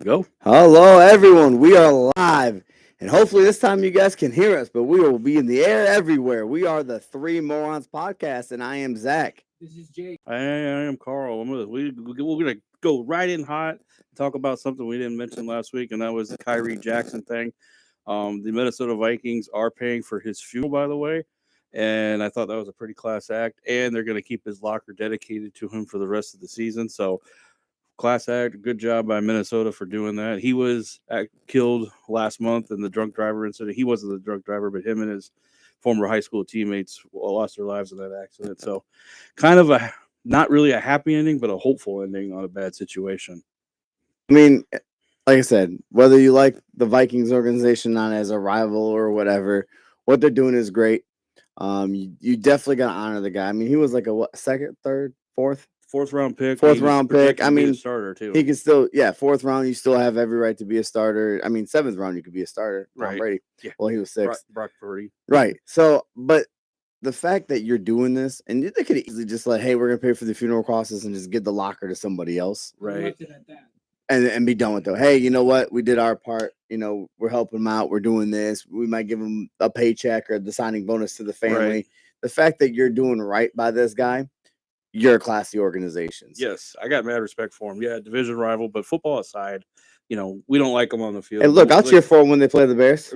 Go. Hello, everyone. We are live, and hopefully this time you guys can hear us. But we will be in the air everywhere. We are the Three Morons podcast, and I am Zach. I am Carl. We're gonna go right in hot. Talk about something we didn't mention last week, and that was the Kyrie Jackson thing. The Minnesota Vikings are paying for his funeral, by the way, and I thought that was a pretty class act. And they're gonna keep his locker dedicated to him for the rest of the season. So class act. Good job by Minnesota for doing that. He was killed last month in the drunk driver incident. He wasn't the drunk driver, but him and his former high school teammates lost their lives in that accident. So, kind of a not really a happy ending, but a hopeful ending on a bad situation. I mean, like I said, whether you like the Vikings organization not as a rival or whatever, what they're doing is great. You definitely got to honor the guy. I mean, he was like a what, second, third, fourth, Fourth round pick. fourth He was round pick. projected I to be a mean, starter too. he can still, yeah, fourth round. You still have every right to be a starter. I mean, seventh round, you could be a starter. Tom Right. Brady. Yeah. Well, he was sixth. Brock Purdy. Right. So, but the fact that you're doing this, and they could easily just like, hey, we're gonna pay for the funeral costs and just give the locker to somebody else, Right. Left it at that. and be done with it. Hey, you know what? We did our part. You know, we're helping them out. We're doing this. We might give them a paycheck or the signing bonus to the family. Right. The fact that you're doing right by this guy, you're a classy organization. Yes, I got mad respect for him. Yeah, division rival, but football aside, we don't like him on the field. Hey, look, I'll Like- cheer for them when they play the Bears.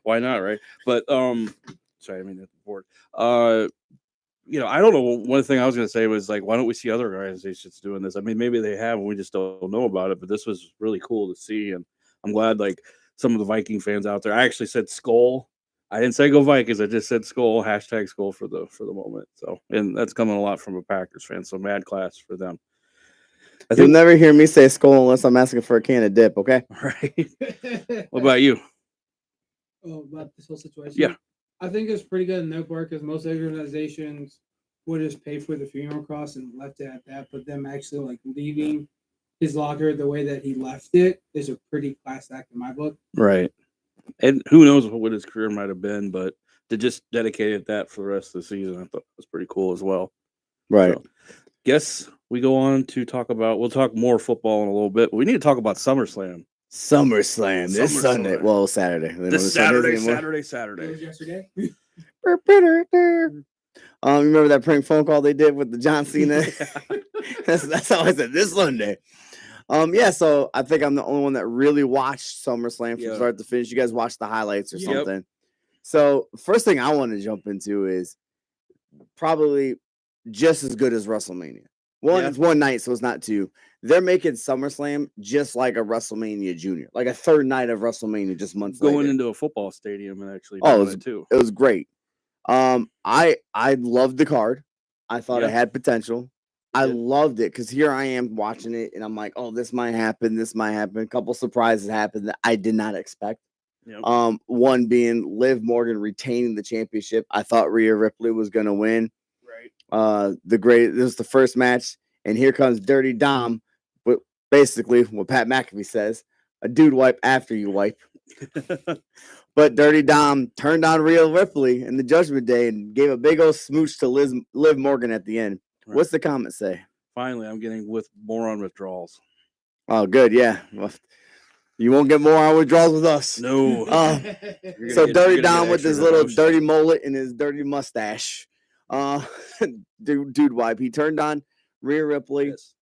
Why not, right? But sorry, I mean that's the board. I don't know. One thing I was gonna say was like, why don't we see other organizations doing this? I mean, maybe they have, and we just don't know about it. But this was really cool to see, and I'm glad like some of the Viking fans out there. I actually said skull. I didn't say go Vikings. I just said skull. Hashtag skull for the moment. So, and that's coming a lot from a Packers fan. So mad class for them. You'll never hear me say skull unless I'm asking for a can of dip. Okay. Right. What about you? About this whole situation? Yeah. I think it's pretty good in their part because most organizations would just pay for the funeral costs and left it at that. But them actually like leaving his locker the way that he left it is a pretty class act in my book. Right. And who knows what his career might have been, but to just dedicate it that for the rest of the season, I thought was pretty cool as well. Right. So, guess we go on to we'll talk more football in a little bit. But we need to talk about SummerSlam. SummerSlam this SummerSlam. Sunday. Well, Saturday. This Saturday. It was yesterday. Remember that prank phone call they did with the John Cena? that's how I said this Sunday. Yeah, so I think I'm the only one that really watched SummerSlam from start to finish. You guys watched the highlights or Yep. something. So first thing I want to jump into is probably just as good as WrestleMania. It's one night, so it's not two. They're making SummerSlam just like a WrestleMania Junior, like a third night of WrestleMania, just months Going later. into a football stadium and actually Oh, doing it too. It was great. I loved the card. I thought it had potential. I loved it because here I am watching it, and I'm like, oh, this might happen. This might happen. A couple surprises happened that I did not expect. Yep. One being Liv Morgan retaining the championship. I thought Rhea Ripley was gonna win. Right. This is the first match, and here comes Dirty Dom, but basically what Pat McAfee says, a dude wipe after you wipe. But Dirty Dom turned on Rhea Ripley in the Judgment Day and gave a big old smooch to Liv Morgan at the end. Right. What's the comment say? Finally, I'm getting moron withdrawals. Oh, good, yeah. Well, you won't get more on withdrawals with us. No. So Dirty Dom with his little dirty mullet and his dirty mustache. Dude wipe. He turned on Rhea Ripley. Yes.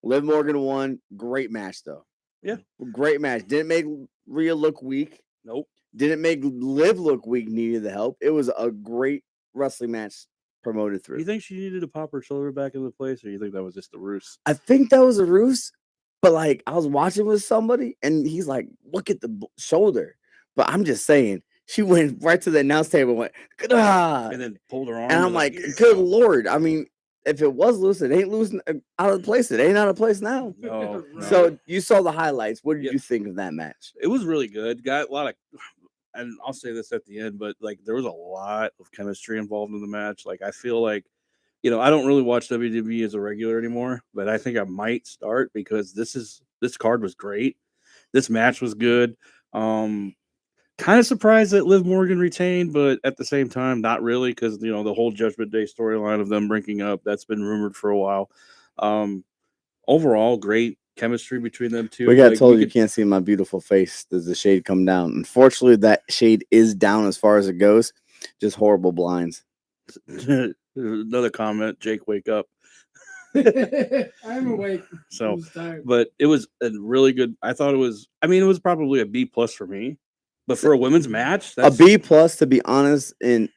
Liv Morgan won. Great match, though. Yeah. Great match. Didn't make Rhea look weak. Nope. Didn't make Liv look weak, needed the help. It was a great wrestling match promoted through. You think she needed to pop her shoulder back into place, or you think that was just a ruse? I think that was a ruse, but like I was watching with somebody and he's like, look at the shoulder. But I'm just saying, she went right to the announce table and went, "Gah!" And then pulled her arm. And I'm like, good Lord. I mean, if it was loose, it ain't loose out of place. It ain't out of place now. No. So you saw the highlights. What did you think of that match? It was really good. Got a lot of, and I'll say this at the end, but like there was a lot of chemistry involved in the match. Like I feel like, I don't really watch WWE as a regular anymore, but I think I might start because this card was great. This match was good. Kind of surprised that Liv Morgan retained, but at the same time, not really, because the whole Judgment Day storyline of them breaking up, that's been rumored for a while. Overall, great chemistry between them two. We got Like, told you can't see my beautiful face. Does the shade come down? Unfortunately, that shade is down as far as it goes. Just horrible blinds. Another comment, Jake, wake up. I'm awake. So, I'm just tired. but it was a really good. I thought it was. I mean, it was probably a B plus for me, but for a women's match, A B plus, to be honest. And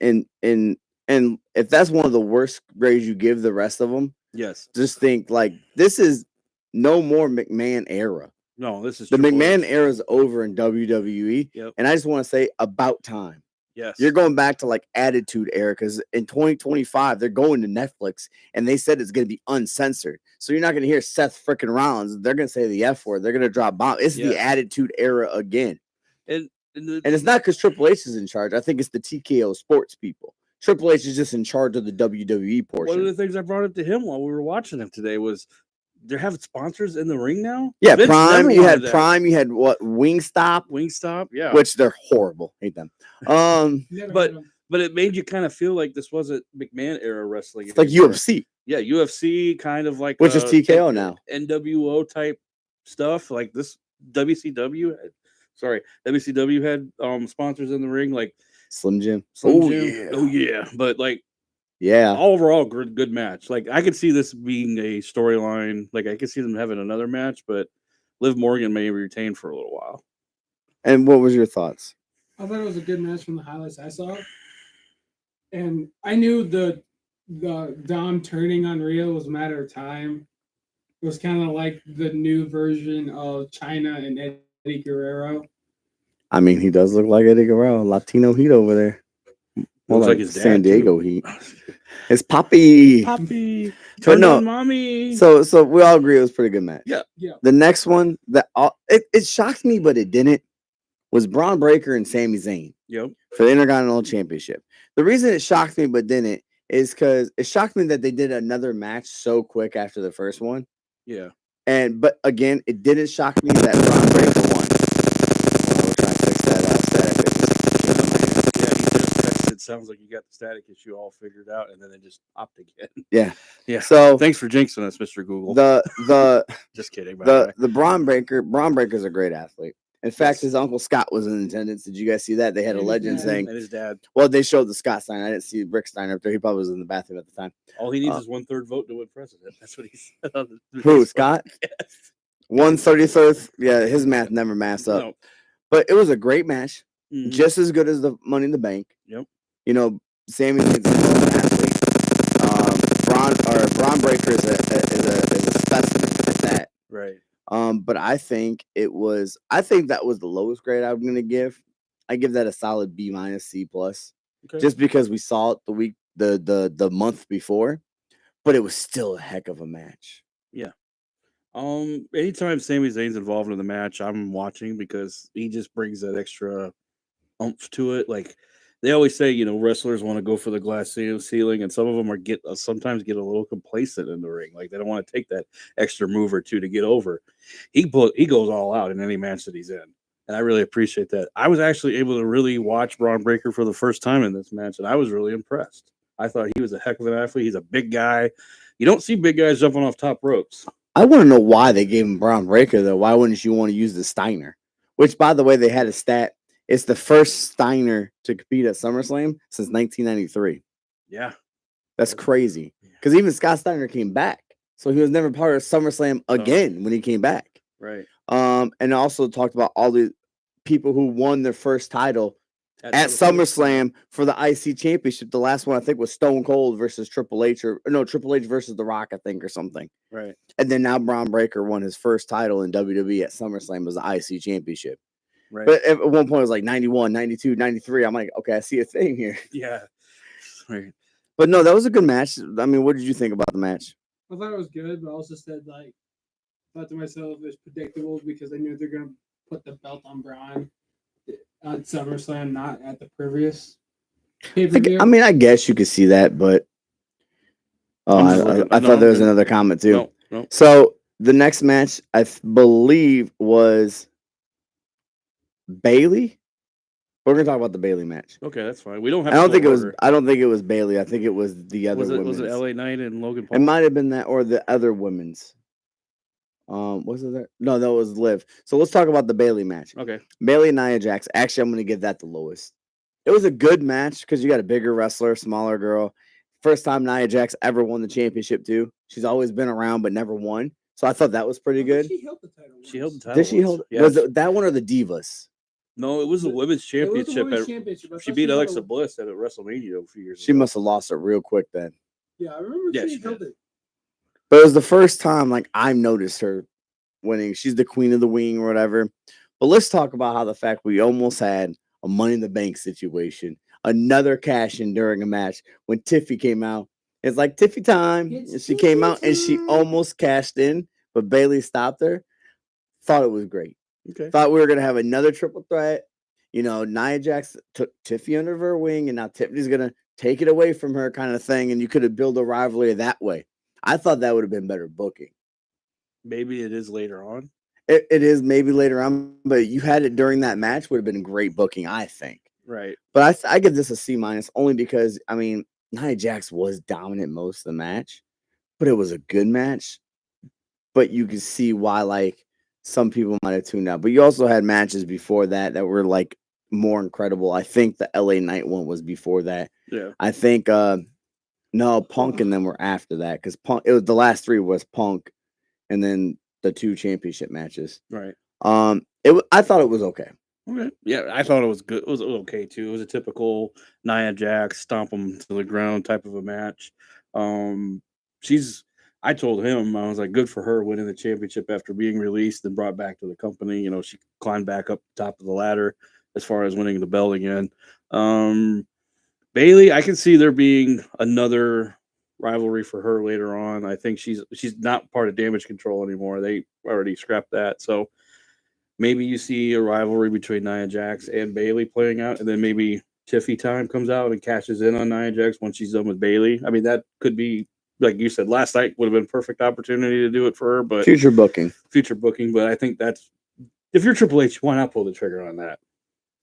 if that's one of the worst grades you give the rest of them, Yes. just think like this is no more McMahon era. No, this is The Triple McMahon H. era is over in WWE. Yep. And I just want to say about time. Yes. You're going back to like Attitude Era because in 2025 they're going to Netflix and they said it's going to be uncensored. So you're not going to hear Seth freaking Rollins. They're going to say the F word. They're going to drop bombs. It's the Attitude Era again. And it's not because Triple H is in charge. I think it's the TKO sports people. Triple H is just in charge of the WWE portion. One of the things I brought up to him while we were watching him today was they're having sponsors in the ring now. Yeah, Vince Prime. You had that. Prime. You had what? Wingstop. Yeah. Which they're horrible. Hate them. But it made you kind of feel like this wasn't McMahon era wrestling. It's like UFC. Yeah, UFC kind of like which is TKO now. NWO type stuff like this. WCW had sponsors in the ring like Slim Jim. Oh yeah, but like overall good match. Like I could see this being a storyline. Like I could see them having another match, but Liv Morgan may retain for a little while. And what was your thoughts? I thought it was a good match from the highlights I saw, and I knew the Dom turning on Rhea was a matter of time. It was kind of like the new version of China and Eddie Guerrero. I mean, he does look like Eddie Guerrero, Latino Heat over there. Looks like his dad, San Diego too. Heat. It's Poppy. Turn on mommy. So we all agree it was a pretty good match. Yeah. The next one that it shocked me, but it didn't, was Braun Breaker and Sami Zayn. Yep. For the Intercontinental Championship. The reason it shocked me but didn't is because it shocked me that they did another match so quick after the first one. Yeah. But again, it didn't shock me that Braun Breaker won. I was trying to fix that static. Yeah, he just texted. Sounds like you got the static issue all figured out, and then it just popped again. Yeah. So thanks for jinxing us, Mr. Google. Just kidding. The Braun Breaker's a great athlete. In fact, his uncle Scott was in attendance. Did you guys see that? They had a legend saying, and his dad. Well, they showed the Scott sign. I didn't see Rick Steiner up there. He probably was in the bathroom at the time. All he needs is 1/3 vote to win president. That's what he said. Who, Scott? Yes. 1/33. Yeah, his math never maths up. No. But it was a great match, just as good as the Money in the Bank. Yep. You know, Sami Zayn's an athlete. Braun Breaker is a specimen at that. Right. But I think that was the lowest grade I'm gonna give. I give that a solid B minus C plus. Okay. Just because we saw it the month before, but it was still a heck of a match. Yeah. Anytime Sami Zayn's involved in the match, I'm watching because he just brings that extra oomph to it. Like they always say, wrestlers want to go for the glass ceiling, and some of them sometimes get a little complacent in the ring. Like they don't want to take that extra move or two to get over. He goes all out in any match that he's in, and I really appreciate that. I was actually able to really watch Braun Breaker for the first time in this match, and I was really impressed. I thought he was a heck of an athlete. He's a big guy. You don't see big guys jumping off top ropes. I want to know why they gave him Braun Breaker, though. Why wouldn't you want to use the Steiner? Which, by the way, they had a stat. It's the first Steiner to compete at SummerSlam since 1993. Yeah. That's crazy. Because even Scott Steiner came back. So he was never part of SummerSlam again when he came back. Right. And also talked about all the people who won their first title at SummerSlam for the IC Championship. The last one, I think, was Stone Cold versus Triple H. Triple H versus The Rock, I think, or something. Right. And then now Braun Breaker won his first title in WWE at SummerSlam as the IC Championship. Right. But at one point, it was like 91, 92, 93. I'm like, okay, I see a thing here. Yeah. Right. But no, that was a good match. I mean, what did you think about the match? I thought it was good, but I also said, thought to myself, it was predictable because I knew they're going to put the belt on Braun at SummerSlam, not at the previous pay-per-view. I mean, I guess you could see that, but I thought there was another comment too. No. So the next match, I believe, was Bailey. We're gonna talk about the Bailey match. Okay, that's fine. We don't have. I don't think it was Bailey. I think it was the other. Was it LA Knight and Logan Paul? It might have been that or the other women's. Was it there? No, that was Liv. So let's talk about the Bailey match. Okay. Bailey and Nia Jax. Actually, I'm going to give that the lowest. It was a good match because you got a bigger wrestler, smaller girl. First time Nia Jax ever won the championship too. She's always been around but never won. So I thought that was pretty good. She held the title. She held the once. title. Did she once. hold? Yeah. Was it that one or the Divas? No, it was the women's It was the championship. women's championship. I She thought beat held Alexa it. Bliss at a WrestleMania a few years She ago. must have lost it real quick then. Yeah, I remember Yeah, she she held did. it. But it was the first time like I've noticed her winning. She's the queen of the wing or whatever. But let's talk about how the fact we almost had a Money in the Bank situation, another cash in during a match when Tiffy came out. It's like Tiffy time. It's And she came Tiffy out and she time. almost cashed in, but Bailey stopped her. Thought it was great. Okay. Thought we were gonna have another triple threat. You know, Nia Jax took Tiffy under her wing, and now Tiffany's gonna take it away from her, kind of thing. And you could have built a rivalry that way. I thought that would have been better booking. Maybe it is later on. It is maybe later on, but you had it during that match would have been great booking, I think. Right. But I give this a C minus only because I mean Nia Jax was dominant most of the match, but it was a good match. But you can see why like some people might have tuned out. But you also had matches before that that were like more incredible. I think the LA Knight one was before that. Yeah. I think no Punk and them were after that because Punk it was the last three was Punk and then the two championship matches. Right. I thought it was okay. Okay. Yeah, I thought it was good. It was okay too. It was a typical Nia Jax stomp them to the ground type of a match. She's. I told him I was like, good for her winning the championship after being released and brought back to the company. You know, she climbed back up the top of the ladder as far as winning the belt again. Bailey, I can see there being another rivalry for her later on. I think she's not part of Damage Control anymore. They already scrapped that, so. Maybe you see a rivalry between Nia Jax and Bailey playing out, and then maybe Tiffy time comes out and cashes in on Nia Jax once she's done with Bailey. I mean, that could be, like you said, last night would have been a perfect opportunity to do it for her, but Future booking. But I think that's if you're Triple H, why not pull the trigger on that?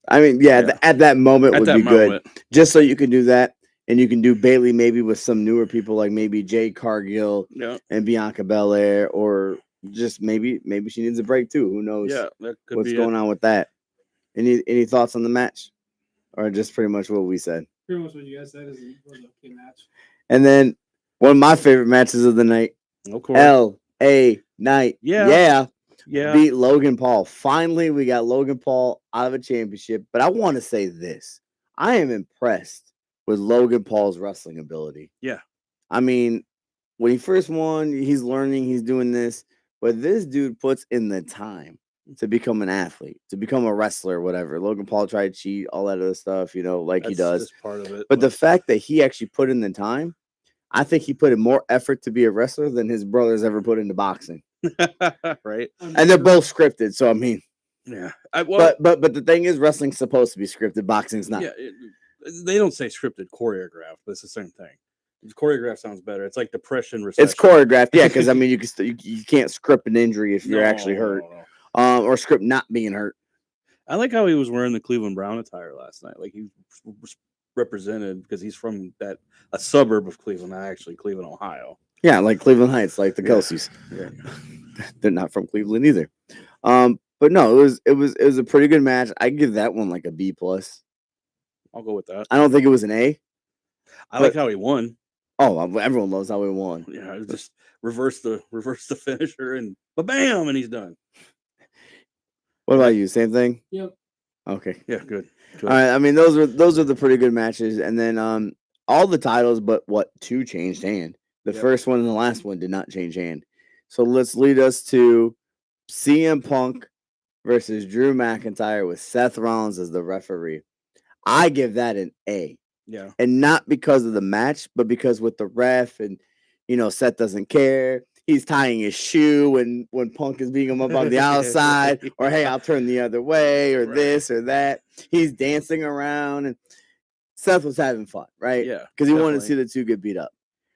I mean, yeah. Yeah. At that moment At would that be moment, good, just so you can do that, and you can do Bailey maybe with some newer people like maybe Jade Cargill yeah, and Bianca Belair, or just maybe she needs a break too. Who knows yeah, that could what's be going it. on with that? Any thoughts on the match, or just pretty much what we said? Pretty much what you guys said is it was an okay match. And then one of my favorite matches of the night, Of course, L.A. Knight, Yeah. beat Logan Paul. Finally, we got Logan Paul out of a championship. But I want to say this: I am impressed with Logan Paul's wrestling ability. Yeah. I mean, when he first won, he's learning, he's doing this, but this dude puts in the time to become an athlete, to become a wrestler, whatever. Logan Paul tried to cheat, all that other stuff, you know, like he That's does. just part of it. But the fact that he actually put in the time, I think he put in more effort to be a wrestler than his brothers ever put into boxing. right, And they're both scripted, so I mean, yeah. but the thing is, wrestling's supposed to be scripted. Boxing's not. Yeah, they don't say scripted, choreographed. That's the same thing. Choreographed sounds better. It's like depression, recession. It's choreographed, yeah, because I mean, you can you can't script an injury if you're actually hurt, no. or script not being hurt. I like how he was wearing the Cleveland Brown attire last night. Like he was represented because he's from a suburb of Cleveland, not actually Cleveland, Ohio. Yeah, like Cleveland Heights, like the Yeah. Kelseys. Yeah. They're not from Cleveland either. But no, it was a pretty good match. I give that one like a B plus. I'll go with that. I don't think it was an A. I like how he won. Oh, everyone loves how he won. Yeah, it was just reverse the finisher and bam, and he's done. What about you? Same thing? Yep. Okay. Yeah, good. All right. I mean, those are the pretty good matches, and then all the titles, but two changed hand. The Yep. first one and the last one did not change hand. So let's lead us to CM Punk versus Drew McIntyre with Seth Rollins as the referee. I give that an A. Yeah. And not because of the match, but because with the ref and, Seth doesn't care. He's tying his shoe when Punk is beating him up on the outside, or hey, I'll turn the other way, or Right. this or that. He's dancing around, and Seth was having fun, right? Yeah, because he wanted to definitely. see the two get beat up.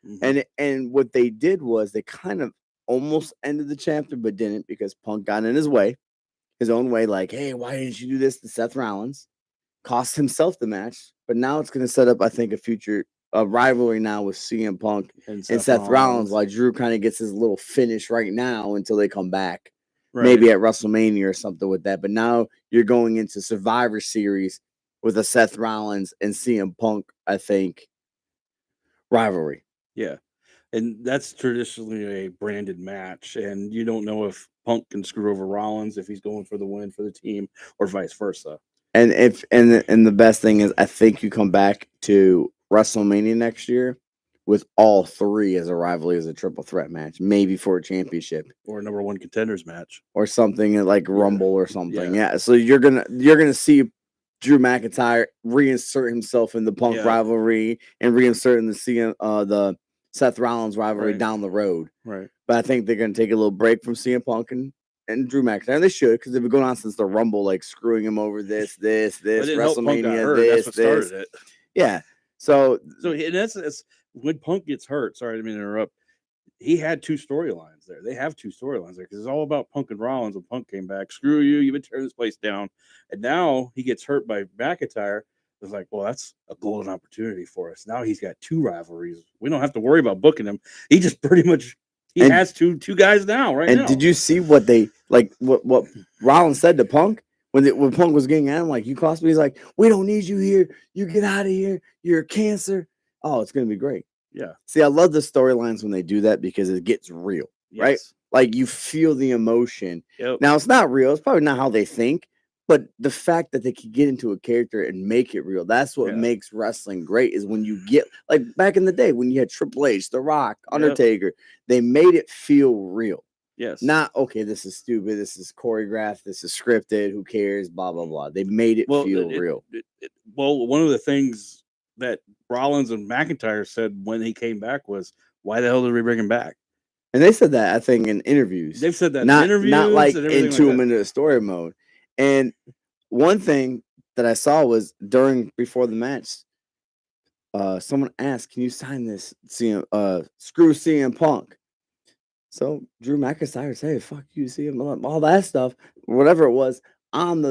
Mhm. And what they did was they kind of almost ended the chapter, but didn't, because Punk got in his own way. Like, hey, why didn't you do this to Seth Rollins? Cost himself the match, but now it's going to set up, I think, a future a rivalry now with CM Punk and and Seth Rollins, while Drew kind of gets his little finish right now until they come back. Right. Maybe at WrestleMania or something with that. But now you're going into Survivor Series with a Seth Rollins and CM Punk, I think, rivalry. Yeah. And that's traditionally a branded match. And you don't know if Punk can screw over Rollins if he's going for the win for the team or vice versa. And the best thing is, I think you come back to WrestleMania next year with all three as a rivalry, as a triple threat match, maybe for a championship or a number one contenders match or something like Rumble or something. Yeah. Yeah. So you're gonna see Drew McIntyre reinsert himself in the Punk rivalry and reinsert in the Seth Rollins rivalry down the road. Right. But I think they're gonna take a little break from CM Punk and Drew McIntyre. And they should, because they've been going on since the Rumble, like screwing him over this, WrestleMania, That's what started it. Yeah. So in essence, when Punk gets hurt, sorry to interrupt, he had two storylines there. They have two storylines there because it's all about Punk and Rollins. When Punk came back, screw you, you've been tearing this place down. And now he gets hurt by McIntyre. It's like, well, that's a golden opportunity for us. Now he's got two rivalries. We don't have to worry about booking him. He just pretty much has two guys now, right? And did you see what they like? What Rollins said to Punk when Punk was getting at him? Like, you cost me. He's like, we don't need you here. You get out of here. You're a cancer. Oh, it's gonna be great. Yeah. See, I love the storylines when they do that because it gets real, right? Like, you feel the emotion. Yep. Now, it's not real. It's probably not how they think, but the fact that they can get into a character and make it real, that's what makes wrestling great, is when you get, like back in the day when you had Triple H, The Rock, Undertaker, they made it feel real. Yes. Not, okay, this is stupid, this is choreographed, this is scripted, who cares, blah, blah, blah. They made it feel real. Well, one of the things that Rollins and McIntyre said when he came back was, why the hell did we bring him back? And they said that, I think, in interviews. They've said that in interviews. Not like into him into the story mode. And one thing that I saw was before the match, someone asked, can you sign this screw CM Punk? So Drew McIntyre said, hey, fuck you, CM, all that stuff, whatever it was, on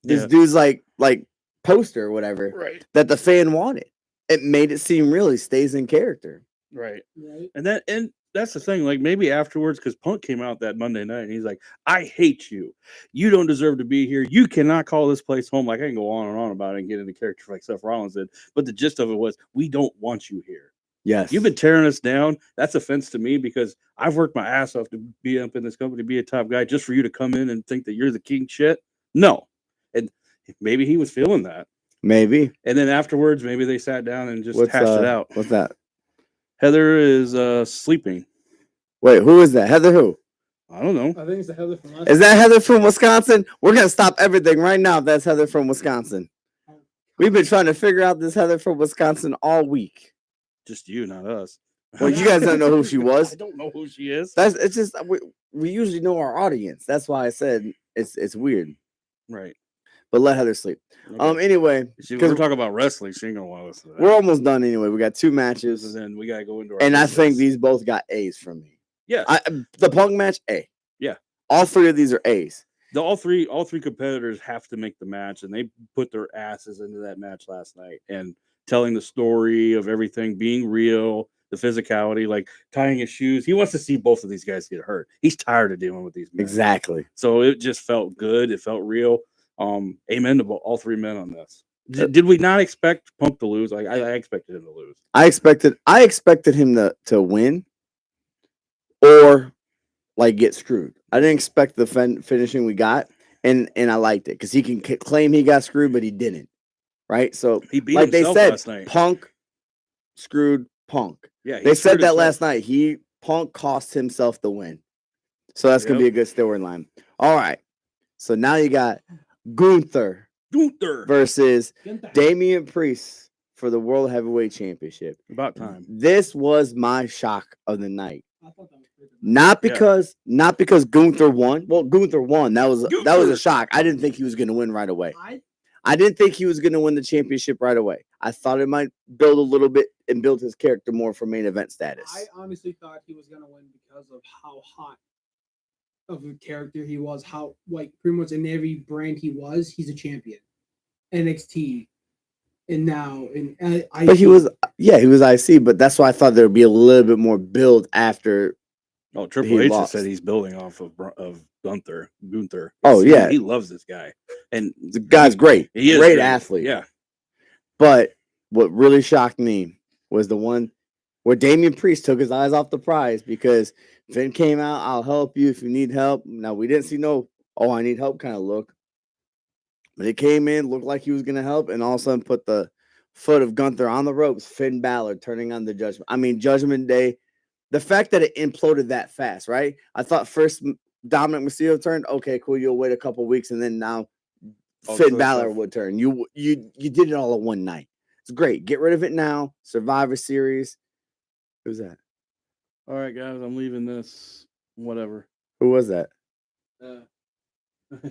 this dude's like poster or whatever, that the fan wanted. It made it seem real. He stays in character. Right. And that's the thing. Like, maybe afterwards, because Punk came out that Monday night and he's like, I hate you. You don't deserve to be here. You cannot call this place home. Like, I can go on and on about it and get into character like Seth Rollins did. But the gist of it was, we don't want you here. Yes. You've been tearing us down. That's offense to me because I've worked my ass off to be up in this company, be a top guy, just for you to come in and think that you're the king shit. No. And maybe he was feeling that. Maybe. And then afterwards, maybe they sat down and just hashed it out. What's that? Heather is sleeping. Wait, who is that? Heather who? I don't know. I think it's the Heather from last Is that Heather from Wisconsin? We're going to stop everything right now if that's Heather from Wisconsin. We've been trying to figure out this Heather from Wisconsin all week. Just you, not us. Well, you guys don't know who she was. I don't know who she is. It's just we usually know our audience. That's why I said it's weird. Right. But let Heather sleep. Okay. Anyway, we're talking about wrestling. She ain't gonna want to listen to that. We're almost done anyway. We got 2 matches, and then we gotta go into our and business. I think these both got A's from me. Yeah. The Punk match, A. Yeah. All 3 of these are A's. All three competitors have to make the match, and they put their asses into that match last night and telling the story of everything being real, the physicality, like tying his shoes. He wants to see both of these guys get hurt. He's tired of dealing with these men. Exactly. So it just felt good. It felt real. Amen to all 3 men on this. Did we not expect Punk to lose? Like, I expected him to lose. I expected him to win or like get screwed. I didn't expect the finishing we got, and I liked it because he can claim he got screwed, but he didn't. Right? So he beat like they himself said, last night. Punk screwed Punk. Yeah, they said that last night. Punk cost himself the win. So that's gonna be a good storyline. All right. So now you got Gunther versus Damian Priest for the World Heavyweight Championship. About time. This was my shock of the night. Not because Gunther won. Well, Gunther won. That was a shock. I didn't think he was going to win right away. I didn't think he was going to win the championship right away. I thought it might build a little bit and build his character more for main event status. I honestly thought he was going to win because of how hot of a character he was, how like pretty much in every brand he's a champion. NXT and now but he was Yeah, he was IC, but that's why I thought there would be a little bit more build after. Oh, Triple He H has said lost. he's building off of Gunther. Oh, yeah. he loves this guy, and The guy's great. he is Great great. athlete. Yeah, But what really shocked me was the one where Damian Priest took his eyes off the prize because Finn came out, I'll help you if you need help. Now, we didn't see no, oh, I need help kind of look. But he came in, looked like he was going to help, and all of a sudden put the foot of Gunther on the ropes. Finn Balor turning on the Judgment. I mean, Judgment Day. The fact that it imploded that fast, right? I thought first Dominic Mysterio turned. Okay, cool. You'll wait a couple weeks, and then now Finn Balor would turn. You did it all in one night. It's great. Get rid of it now. Survivor Series. Who's that? all right, guys, I'm leaving this. Whatever. Who was that?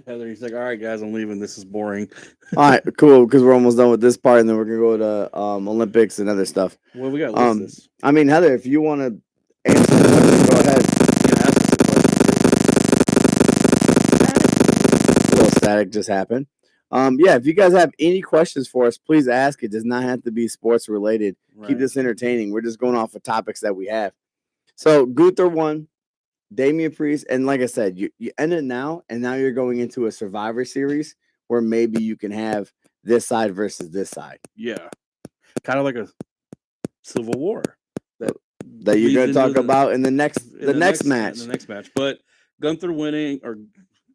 Heather, he's like, all right, guys, I'm leaving. This is boring. All right, cool. Because we're almost done with this part, and then we're gonna go to Olympics and other stuff. Well, we got to list this. I mean, Heather, if you want to answer the question, go ahead. You can ask us a question. A little static just happened. Yeah, if you guys have any questions for us, please ask. It does not have to be sports related. Right. Keep this entertaining. We're just going off of topics that we have. So Gunther won, Damian Priest, and like I said, you end it now, and now you're going into a Survivor Series where maybe you can have this side versus this side. Yeah, kind of like a civil war that you're going to talk about in the next match. The next match, but Gunther winning or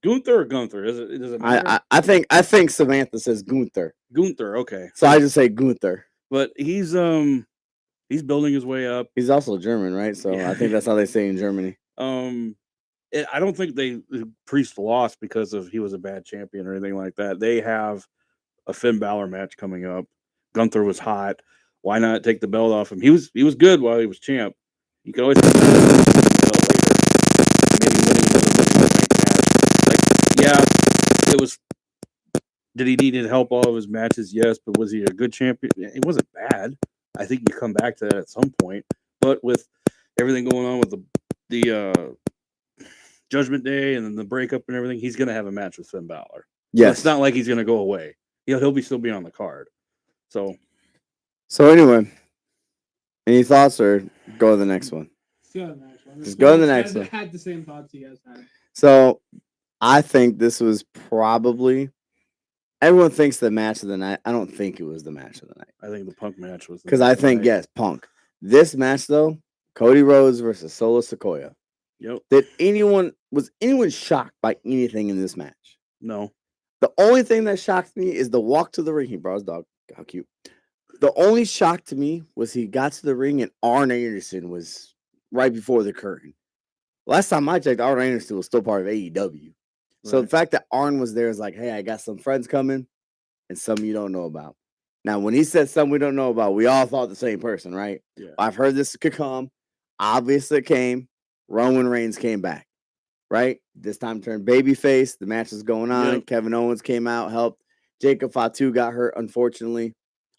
Gunther? Does it matter? I think Samantha says Gunther. Gunther, okay. So I just say Gunther. But he's building his way up. He's also German, right? So yeah. I think that's how they say in Germany. I don't think Priest lost because of he was a bad champion or anything like that. They have a Finn Balor match coming up. Gunther was hot. Why not take the belt off him? He was good while he was champ. You can always come back and win the belt later. Maybe winning another match. Like, yeah, it was. Did he need help all of his matches? Yes, but was he a good champion? It wasn't bad. I think you come back to that at some point. But with everything going on with the Judgment Day and then the breakup and everything, he's going to have a match with Finn Balor. Yes, so it's not like he's going to go away. He'll still be on the card. So anyway, any thoughts or go to the next one? Just go to the next one. I had the same thoughts you guys had. So I think this was probably. Everyone thinks the match of the night. I don't think it was the match of the night. I think the Punk match was. Because I think, yes, Punk. This match, though, Cody Rhodes versus Solo Sikoa. Yep. Was anyone shocked by anything in this match? No. The only thing that shocked me is the walk to the ring. He brought his dog. How cute. The only shock to me was he got to the ring and Arn Anderson was right before the curtain. Last time I checked, Arn Anderson was still part of AEW. So the fact that Arn was there is like, hey, I got some friends coming and some you don't know about. Now, when he said some we don't know about, we all thought the same person, right? Yeah. I've heard this could come. Obviously, it came. Roman Reigns came back, right? This time turned babyface. The match was going on. Yep. Kevin Owens came out, helped. Jacob Fatu got hurt, unfortunately.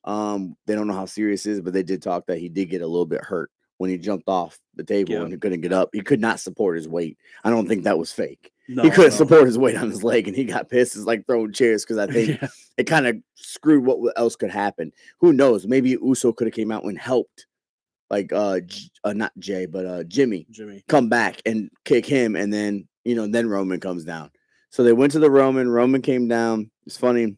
They don't know how serious it is, but they did talk that he did get a little bit hurt when he jumped off the table and he couldn't get up. He could not support his weight. I don't think that was fake. No, he couldn't support his weight on his leg, and he got pissed. It's like throwing chairs because I think it kind of screwed what else could happen. Who knows? Maybe Uso could have came out and helped, like not Jay, but Jimmy come back and kick him, and then then Roman comes down. So they went to the Roman. Roman came down. It's funny.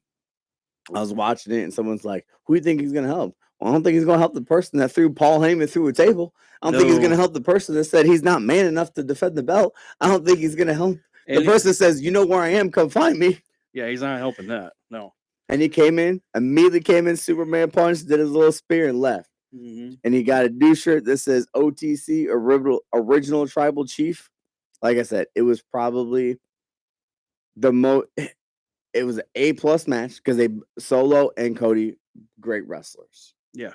I was watching it, and someone's like, "Who do you think he's gonna help?" Well, I don't think he's gonna help the person that threw Paul Heyman through a table. I don't think he's gonna help the person that said he's not man enough to defend the belt. I don't think he's gonna help. The person says, "You know where I am? Come find me." Yeah, he's not helping that. No. And he immediately came in, Superman punch, did his little spear and left. Mm-hmm. And he got a new shirt that says OTC, Original Tribal Chief. Like I said, it was probably it was an A+ match because Solo and Cody, great wrestlers. Yeah.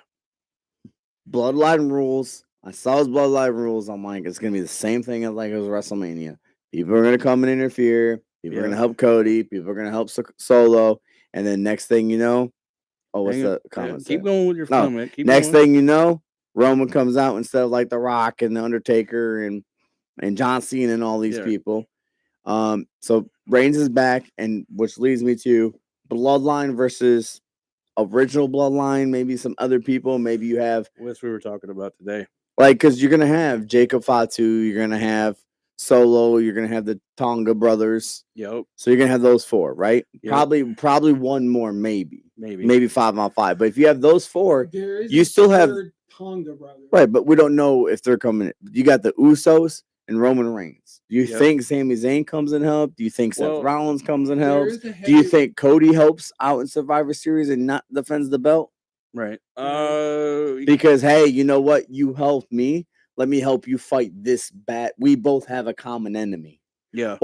Bloodline rules. I saw his bloodline rules. I'm like, it's gonna be the same thing as like it was WrestleMania. People are going to come and interfere. People are going to help Cody. People are going to help Solo. And then next thing you know, what's the comment? Keep going with your comment. Next thing you know, Roman comes out instead of like The Rock and The Undertaker and John Cena and all these people. So Reigns is back, and which leads me to Bloodline versus original bloodline, maybe some other people. Maybe you have Which we were talking about today. like because you're gonna have Jacob Fatu, you're gonna have Solo, you're gonna have the Tonga brothers. Yep. So you're gonna have those 4, right? Yep. Probably one more, maybe Maybe 5-on-5. But if you have those 4, There is you a still have third Tonga brother. right. But we don't know if they're coming. You got the Usos and Roman Reigns. Do you Yep. think Sami Zayn comes and help? Do you think Seth Well, Rollins comes and There helps? is a Do you heavy- think Cody helps out in Survivor Series and not defends the belt? right. Because hey, you know what? You helped me. Let me help you fight this bad. We both have a common enemy. Yeah.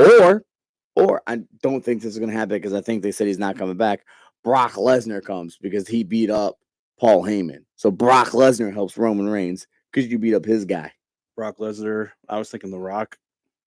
Or I don't think this is gonna happen because I think they said he's not coming back. Brock Lesnar comes because he beat up Paul Heyman. So Brock Lesnar helps Roman Reigns because you beat up his guy. Brock Lesnar. I was thinking The Rock.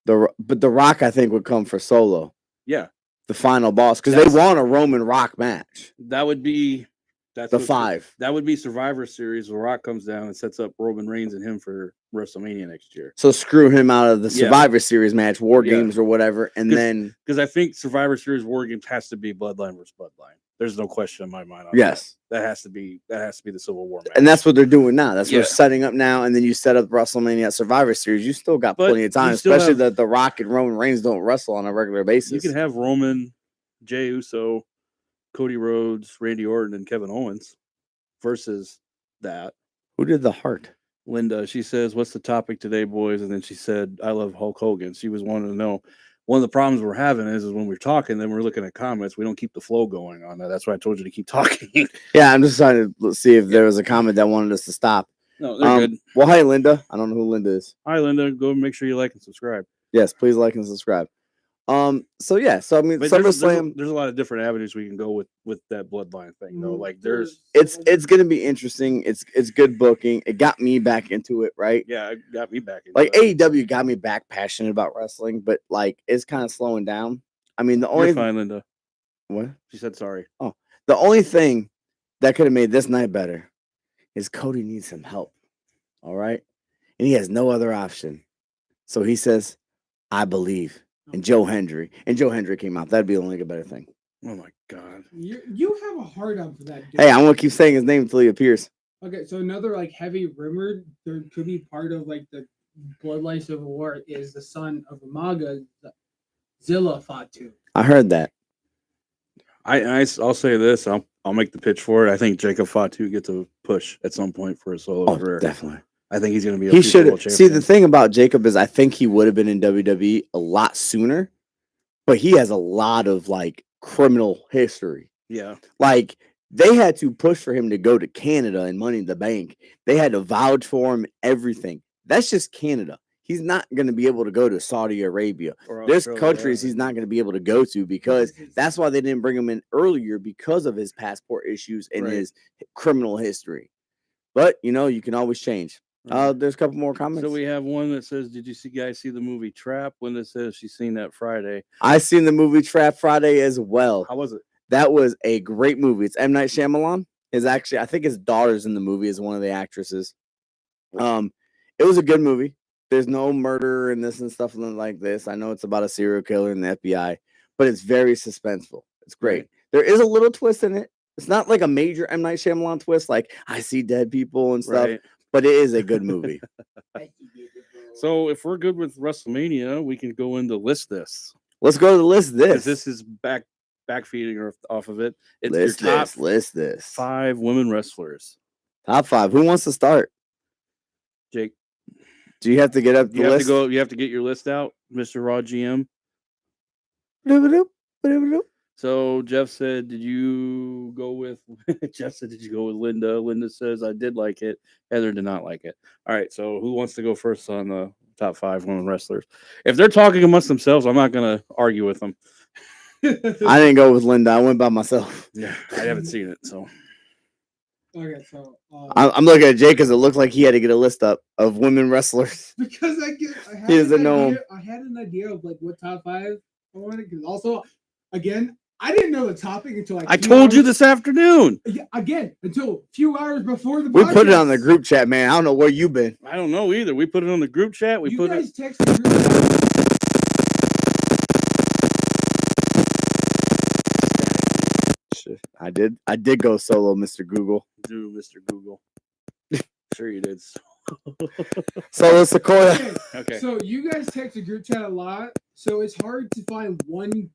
But the Rock I think would come for Solo, Yeah. the final boss, because they That's- want a Roman Rock match. That would be that's The what- 5. That would be Survivor Series. The Rock comes down and sets up Roman Reigns and him for WrestleMania next year. So screw him out of the Yeah. Survivor Series match, War Yeah. Games or whatever, and 'Cause- then Because I think Survivor Series War Games has to be Bloodline versus Bloodline. There's no question in my mind. On yes. that has to be the Civil War match. And that's what they're doing now. That's what Yeah. they're setting up now. And then you set up WrestleMania at Survivor Series. You still got But plenty of time, you still especially have- that The Rock and Roman Reigns don't wrestle on a regular basis. You can have Roman, Jey Uso, Cody Rhodes, Randy Orton, and Kevin Owens versus that. Who did the heart? Linda, she says, "What's the topic today, boys?" And then she said, "I love Hulk Hogan." She was wanting to know. One of the problems we're having is when we're talking, then we're looking at comments. We don't keep the flow going on that. That's why I told you to keep talking. Yeah, I'm just trying to see if there was a comment that wanted us to stop. No, they're good. Well, hey, Linda. I don't know who Linda is. Hi, Linda. Go make sure you like and subscribe. Yes, please like and subscribe. So yeah, so I mean, But SummerSlam. there's a lot of different avenues we can go with that bloodline thing. Though, like there's It's gonna be interesting. It's good booking. It got me back into it, right? yeah, it got me back. Into Like it. AEW got me back passionate about wrestling, but like it's kind of slowing down. I mean, the only You're fine, Linda. what She said sorry. the only thing that could have made this night better is Cody needs some help. All right, and he has no other option. So he says, "I believe." And Joe Hendry came out. That'd be the only better thing. Oh my god. You have a hard on for that dude. Hey, I'm gonna keep saying his name until he appears. Okay, so another like heavy rumor there could be part of like the Bloodline Civil War is the son of Umaga, Zilla Fatu. I heard that. I'll say this. I'll make the pitch for it. I think Jacob Fatu gets a push at some point for a solo career. Definitely. I think he's going to be. He should Super Bowl see. The champion. thing about Jacob is, I think he would have been in WWE a lot sooner, but he has a lot of like criminal history. Yeah. Like they had to push for him to go to Canada and Money in the Bank. They had to vouch for him. Everything. That's just Canada. He's not going to be able to go to Saudi Arabia. Or There's Australia, countries yeah. he's not going to be able to go to because that's why they didn't bring him in earlier because of his passport issues and Right. his criminal history. But you know, you can always change. There's a couple more comments. So we have one that says, "Did you guys see the movie Trap?" Linda says she's seen that Friday. I seen the movie Trap Friday as well. How was it? That was a great movie. It's M. Night Shyamalan. Is actually, I think his daughter's in the movie as one of the actresses. It was a good movie. There's no murder and this and stuff like this. I know it's about a serial killer in the FBI, but it's very suspenseful. It's great. Right. There is a little twist in it. It's not like a major M. Night Shyamalan twist, like I see dead people and stuff, Right. but it is a good movie. So if we're good with WrestleMania, we can go into list this. Let's go to the list. Because this is backfeeding off of it. It's List your top this. List this. 5 women wrestlers. Top 5. Who wants to start? Jake, Do you have to get up the you have list? to go. You have to get your list out, Mr. Raw GM. So Jeff said, "Did you go with?" Jeff said, "Did you go with Linda?" Linda says, "I did like it." Heather did not like it. All right. So who wants to go first on the top 5 women wrestlers? If they're talking amongst themselves, I'm not going to argue with them. I didn't go with Linda. I went by myself. Yeah, I haven't seen it, so Okay, so I'm looking at Jake because it looked like he had to get a list up of women wrestlers. because I had He doesn't an know idea, I had an idea of like what top 5 I wanted. Because also, again, I didn't know the topic until like I 2 told you hours- this afternoon. Yeah, again, until a few hours before the We put it on the podcast. group chat, man. I don't know where you've been. I don't know either. We put it on the group chat. We You put guys it. text the group chat. Shit. I did go solo, Mr. Google. Do Mr. Google. Sure you did. Solo Sequoia. Okay, Okay. so you guys text the group chat a lot, so it's hard to find one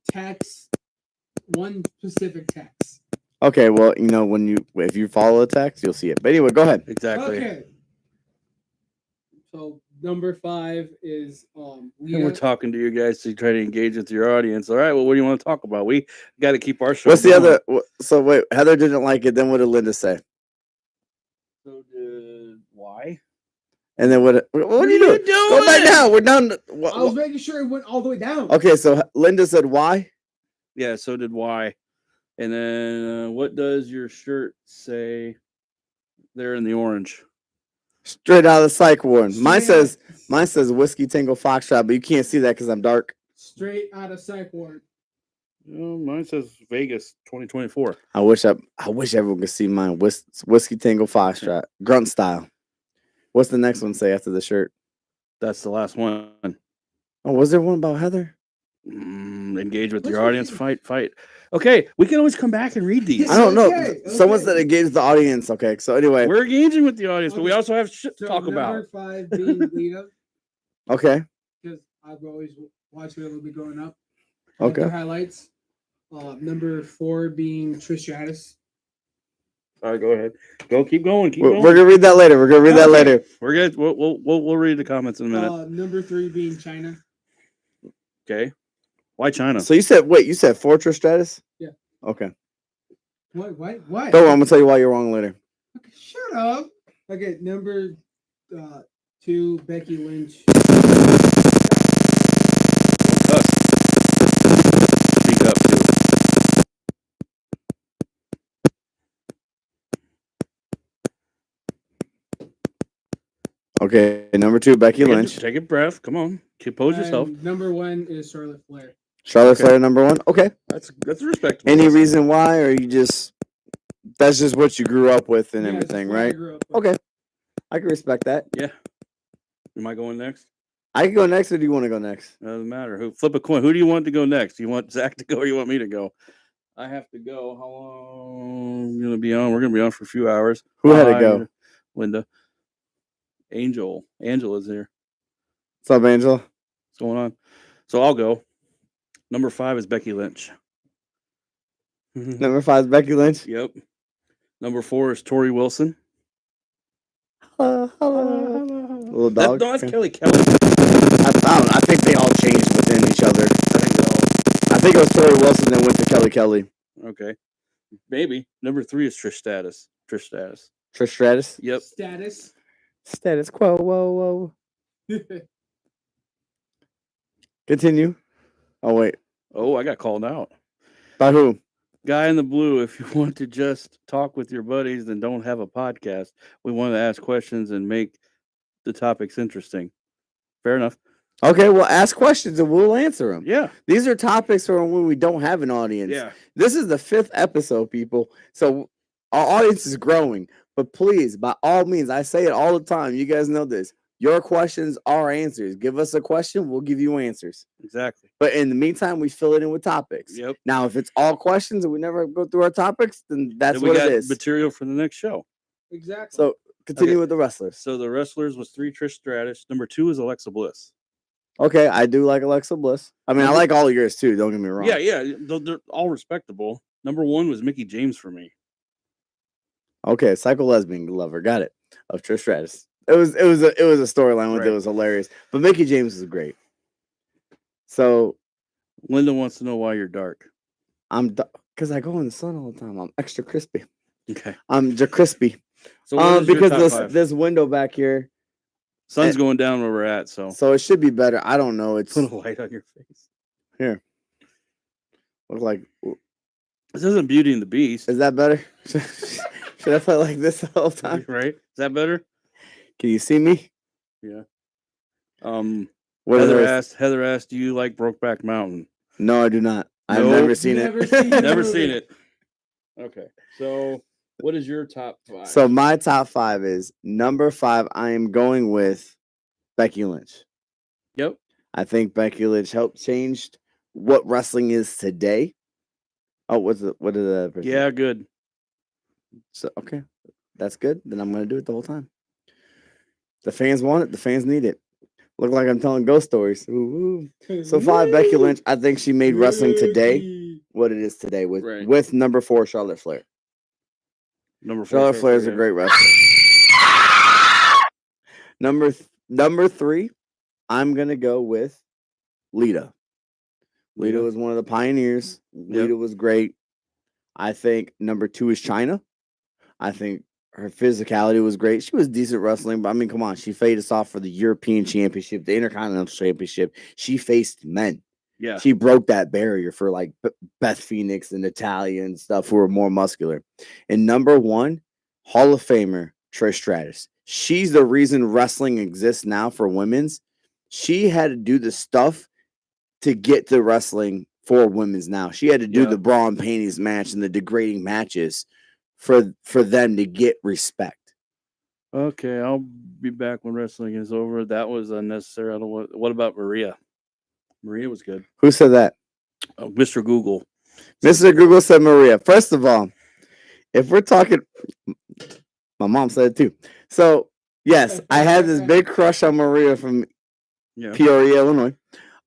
specific text. Okay, well, if you follow a text, you'll see it. But anyway, go ahead. Exactly. Okay. So number 5 is And we're talking to you guys to try to engage with your audience. All right. Well, what do you want to talk about? We got to keep our show. What's the going. other? So wait, Heather didn't like it. Then what did Linda say? So did why? And then what are you doing? Go back now. We're done. I was making sure it went all the way down. Okay, so Linda said why? Yeah. So did why? And then what does your shirt say? There in the orange. Straight out of the psych ward. Mine Straight says Whiskey Tango Foxtrot, but you can't see that because I'm dark. Straight out of psych ward. Oh, mine says Vegas 2024. I wish everyone could see mine. Whiskey Tango Foxtrot. Grunt style. What's the next one say after the shirt? That's the last one. Oh, was there one about Heather? Engage with your audience. Fight. Okay, we can always come back and read these. I don't know. Okay. Someone said engage the audience. Okay, so anyway. We're engaging with the audience, but we Okay. also have shit to So talk about. number 5 being Lita, Okay. because I've always watched her a little bit growing up. Okay. The highlights. Number 4 being Trish Stratus. All right, go ahead. Keep going. We're gonna read that later. We're gonna read that later. We're good. We'll read the comments in a minute. Number 3 being China. Okay. Why China? So you said Fortress Stratus? Yeah. Okay. What? Don't worry, I'm gonna tell you why you're wrong later. Okay, shut up. Okay, number 2, Becky Lynch. Us. Speak up too. Okay, number 2, Becky Lynch. Take a breath. Come on. Compose yourself. And number 1 is Charlotte Flair. Charlotte Okay. Flair, number 1. Okay. That's respectable. Any reason why, or that's just what you grew up with and Yeah, it's everything, what I right? grew up with. Okay. I can respect that. Yeah. Am I going next? I can go next, or do you want to go next? Doesn't matter. Who flip a coin? Who do you want to go next? Do you want Zach to go, or you want me to go? I have to go. How long are gonna be on? We're gonna be on for a few hours. Who had to Hi, go? Linda. Angela's here. What's up, Angela? What's going on? So I'll go. Number 5 is Becky Lynch. Number 5 is Becky Lynch. Yep. Number 4 is Tori Wilson. Hello. Little dog. That's Okay. Kelly Kelly. I think they all changed within each other. I think it was Tori Wilson then went to Kelly Kelly. Okay. Maybe. Number 3 is Trish Stratus. Trish Stratus. Yep. Status quo. Whoa. Continue. Oh wait. Oh, I got called out. By who? Guy in the blue, if you want to just talk with your buddies, then don't have a podcast. We want to ask questions and make the topics interesting. Fair enough. Okay, well, ask questions and we'll answer them. Yeah. These are topics for when we don't have an audience. Yeah. This is the 5th episode, people. So our audience is growing. But please, by all means, I say it all the time. You guys know this. Your questions are answers. Give us a question, we'll give you answers. Exactly. But in the meantime, we fill it in with topics. Yep. Now, if it's all questions and we never go through our topics, then that's Then what we got it is. material for the next show. Exactly. So continue Okay. with the wrestlers. So the wrestlers was 3 Trish Stratus. Number 2 is Alexa Bliss. Okay, I do like Alexa Bliss. I mean, I like all of yours too. Don't get me wrong. Yeah. They're all respectable. Number 1 was Mickey James for me. Okay, psycho lesbian lover. Got it. Of Trish Stratus. It was a storyline with it. It was hilarious. But Mickey James is great. So Linda wants to know why you're dark. because I go in the sun all the time. I'm extra crispy. Okay. I'm crispy. So what is your because top 5? this window back here, Sun's going down where we're at, so it should be better. I don't know. It's put a light on your face. here. Look like. This isn't Beauty and the Beast. Is that better? Should I play like this the whole time? Right? Is that better? Can you see me? Yeah. What are Heather asked, do you like Brokeback Mountain? No, I do not. I've Nope. never seen Never it. seen it. Never seen it. Okay. So what is your top 5? So my top 5 is number 5. I am going with Becky Lynch. Yep. I think Becky Lynch helped change what wrestling is today. Oh, what did the person? Yeah, good. So okay, that's good. Then I'm gonna do it the whole time. The fans want it. The fans need it. Look like I'm telling ghost stories. Ooh, ooh. So 5, Becky Lynch. I think she made wrestling today what it is today with Right. with number 4 Charlotte Flair. Number 4. Charlotte Flair is a great wrestler. Number 3, I'm gonna go with Lita. Lita was one of the pioneers. Lita was great. I think number 2 is Chyna. I think her physicality was great. She was decent wrestling, but I mean, come on, she faded us off for the European Championship, the Intercontinental Championship. She faced men. Yeah. She broke that barrier for like Beth Phoenix and Natalia and stuff who were more muscular. And number 1, Hall of Famer Trish Stratus. She's the reason wrestling exists now for women's. She had to do the stuff to get to wrestling for women's now. She had to do the bra and panties match and the degrading matches for them to get respect. Okay, I'll be back when wrestling is over. That was unnecessary. I don't what about Maria? Maria was good. Who said that? Oh, Mr. Google. Mr. Google said Maria. First of all, if we're talking, my mom said it too. So yes, I had this big crush on Maria from Peoria, Illinois.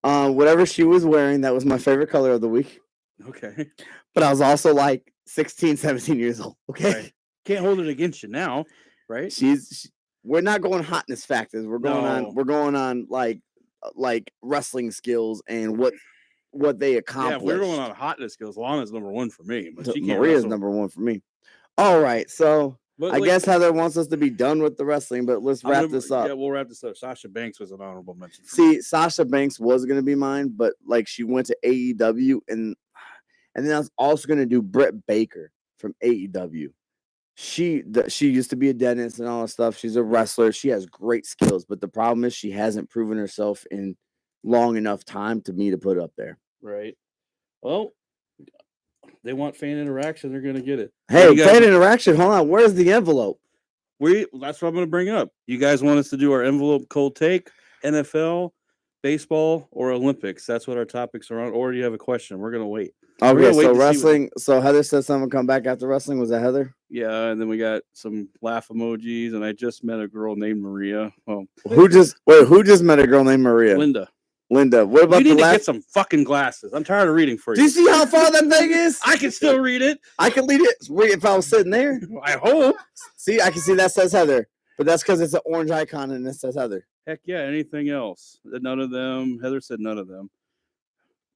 Whatever she was wearing, that was my favorite color of the week. Okay. But I was also like 16, 17 years old. Okay. Right. Can't hold it against you now, right? We're not going hotness factors. We're going on like wrestling skills and what they accomplished. Yeah, if we're going on hotness skills, Lana's number 1 for me. But she Maria's number 1 for me. All right, so I guess Heather wants us to be done with the wrestling, but let's wrap this up. Yeah, we'll wrap this up. Sasha Banks was an honorable mention. Sasha Banks was going to be mine, but like she went to AEW, and then I was also going to do Britt Baker from AEW. She used to be a dentist and all that stuff. She's a wrestler. She has great skills, but the problem is she hasn't proven herself in long enough time to me to put up there. Right. Well, they want fan interaction. They're going to get it. Hey, fan interaction. Hold on. Where's the envelope? That's what I'm going to bring up. You guys want us to do our envelope cold take, NFL, baseball, or Olympics? That's what our topics are on. Or do you have a question? We're going to wait. Okay, so wrestling. So Heather said someone come back after wrestling. Was that Heather? Yeah, and then we got some laugh emojis, and I just met a girl named Maria. Oh, who just met a girl named Maria? Linda. What about you need to get some fucking glasses. I'm tired of reading for you. Do you see how far that thing is? I can still read it. I can read it if I was sitting there. I hope. See, I can see that says Heather, but that's because it's an orange icon and it says Heather. Heck yeah, anything else? None of them. Heather said none of them.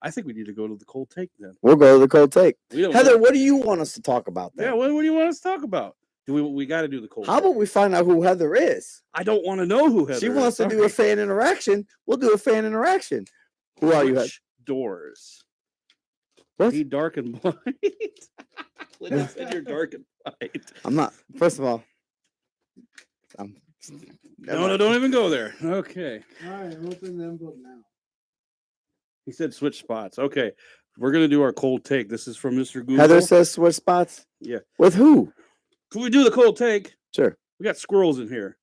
I think we need to go to the cold take then. We'll go to the cold take. Heather, what do you want us to talk about then? Yeah, what do you want us to talk about? We got to do the cold How about we find out who Heather is? I don't want to know who Heather is. She wants to do a fan interaction. We'll do a fan interaction. Who are you? Doors. What? Be dark and blind. Linda said you're dark and blind. I'm not. First of all, no, don't even go there. Okay. All right, open the envelope now. He said switch spots. Okay. We're going to do our cold take. This is from Mr. Google. Heather says switch spots? Yeah. With who? Can we do the cold take? Sure. We got squirrels in here.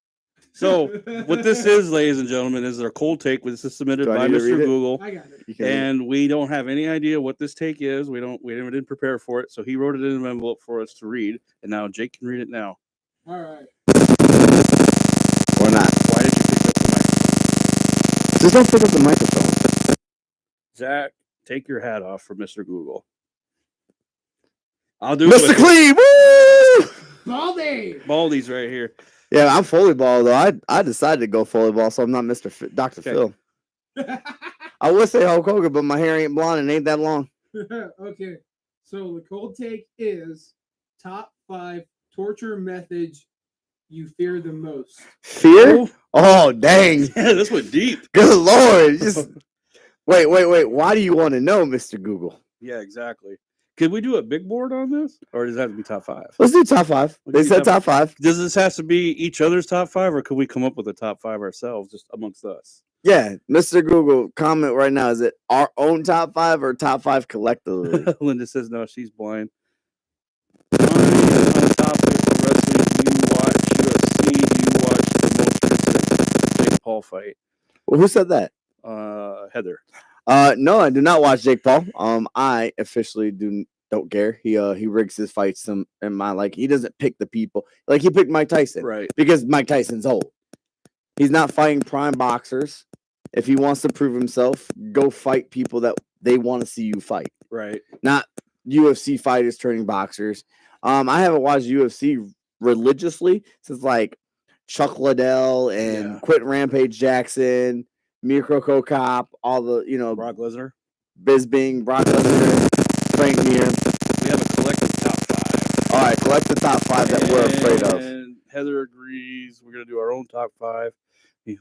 So what this is, ladies and gentlemen, is our cold take. This is submitted by Mr. Google. I got it. And we don't have any idea what this take is. We didn't prepare for it. So he wrote it in an envelope for us to read. And now Jake can read it now. All right. Or not. Why did you pick up the microphone? Just don't pick up the microphone. Zach, take your hat off for Mr. Google. I'll do Mr. Cleve! Woo! Baldy's right here. Yeah, I'm fully ball though. I decided to go fully ball, so I'm not Dr. Phil. I would say Hulk Hogan, but my hair ain't blonde and ain't that long. Okay, so the cold take is top 5 torture methods you fear the most. Fear? Oh, dang! Yeah, this went deep. Good Lord! Just wait. Why do you want to know, Mr. Google? Yeah, exactly. Could we do a big board on this, or does it have to be top 5? Let's do top 5. They said top 5. Does this have to be each other's top 5, or could we come up with a top 5 ourselves, just amongst us? Yeah, Mr. Google, comment right now. Is it our own top 5 or top 5 collectively? Linda says no, she's blind. On topic of wrestling, do you watch UFC? Do you watch the most recent Jake Paul fight? Well, who said that? Heather. No, I do not watch Jake Paul. I officially don't care. He rigs his fights some and my like he doesn't pick the people. Like he picked Mike Tyson. Right. Because Mike Tyson's old. He's not fighting prime boxers. If he wants to prove himself, go fight people that they want to see you fight. Right. Not UFC fighters turning boxers. I haven't watched UFC religiously since like Chuck Liddell and Quentin Rampage Jackson, Mirko Cop, all the Brock Lesnar, Bisbing, Brock Lesnar, Frank Mir. We have a collective top 5. All right, collect the top 5 that we're afraid of. And Heather agrees. We're gonna do our own top 5.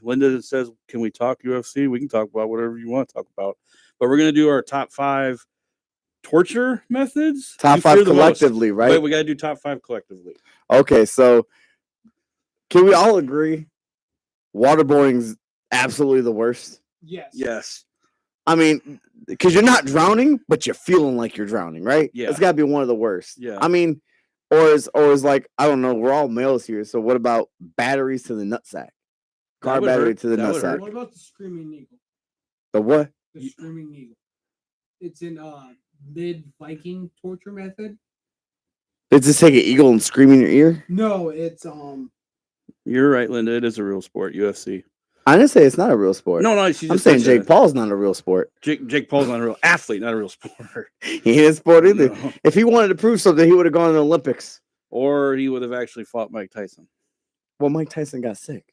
Linda says, "Can we talk UFC? We can talk about whatever you want to talk about, but we're gonna do our top 5 torture methods. Top 5 collectively, right? Wait, we gotta do top 5 collectively. Okay, so can we all agree waterboarding's absolutely the worst? Yes. Yes. I mean, because you're not drowning, but you're feeling like you're drowning, right? Yeah. It's got to be one of the worst. Yeah. I mean, or is like, I don't know, we're all males here. So what about batteries to the nutsack? Car battery to the nutsack. What about the Screaming Eagle? The what? The Screaming Eagle. It's in mid-Viking torture method. Did this take an eagle and scream in your ear? No, it's You're right, Linda. It is a real sport, UFC. I didn't say it's not a real sport. No, I'm saying Jake Paul's not a real sport. Jake Paul's not a real athlete, not a real sport. He ain't a sport either. No. If he wanted to prove something, he would have gone to the Olympics. Or he would have actually fought Mike Tyson. Well, Mike Tyson got sick.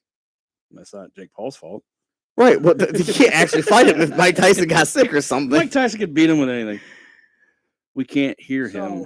That's not Jake Paul's fault. Right. Well, you can't actually fight him if Mike Tyson got sick or something. Mike Tyson could beat him with anything. We can't hear him.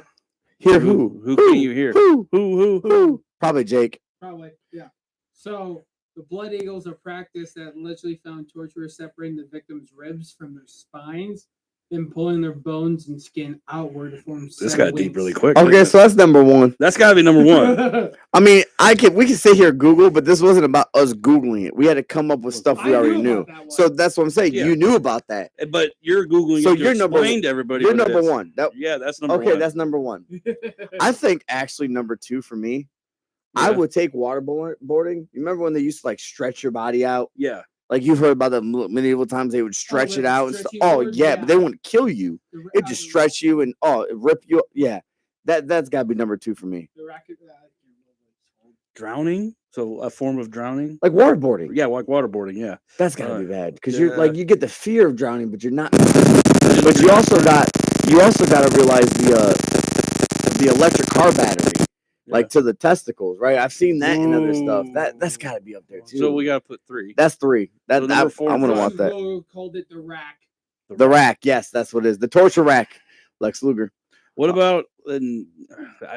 Hear who? Who can you hear? Who? Probably Jake. Probably, yeah. So the blood eagles are practice that allegedly found torturers separating the victims' ribs from their spines, then pulling their bones and skin outward to form. This got deep really quick. Okay, so that's number 1. That's got to be number 1. I mean, we can sit here and Google, but this wasn't about us Googling it. We had to come up with stuff we already knew. So that's what I'm saying. Yeah. You knew about that. But you're Googling So it to you're number explain to everybody. You're what it number is. 1. Yeah, that's number 1. Okay, that's number 1. I think actually number 2 for me, I would take waterboarding. You remember when they used to like stretch your body out? Yeah. Like you've heard about the medieval times, they would stretch it out and stuff. Oh yeah, but they wouldn't kill you. It just stretch you and it rip you. Yeah, that's got to be number 2 for me. Drowning, so a form of drowning, like waterboarding. Yeah, like waterboarding. Yeah, that's got to be bad because you're like you get the fear of drowning, but you're not. But you also got to realize the electric car battery. Like to the testicles, right? I've seen that in other stuff. That's got to be up there too. So we got to put 3. That's 3. That so I'm gonna want that. Called it the rack. The rack, yes, that's what it is. The torture rack, Lex Luger. What about? And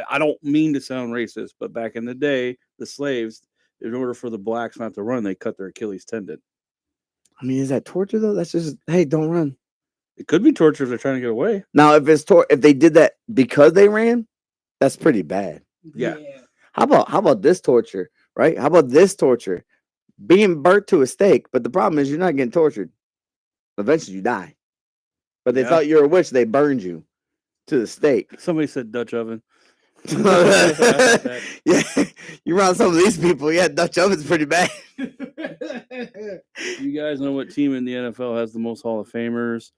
I don't mean to sound racist, but back in the day, the slaves, in order for the blacks not to run, they cut their Achilles tendon. I mean, is that torture though? That's just don't run. It could be torture if they're trying to get away. Now, if they did that because they ran, that's pretty bad. Yeah. How about this torture, right? How about this torture? Being burnt to a stake, but the problem is you're not getting tortured. Eventually you die. But they thought you were a witch, they burned you to the stake. Somebody said Dutch oven. Yeah, you around some of these people, Dutch oven's pretty bad. You guys know what team in the NFL has the most Hall of Famers?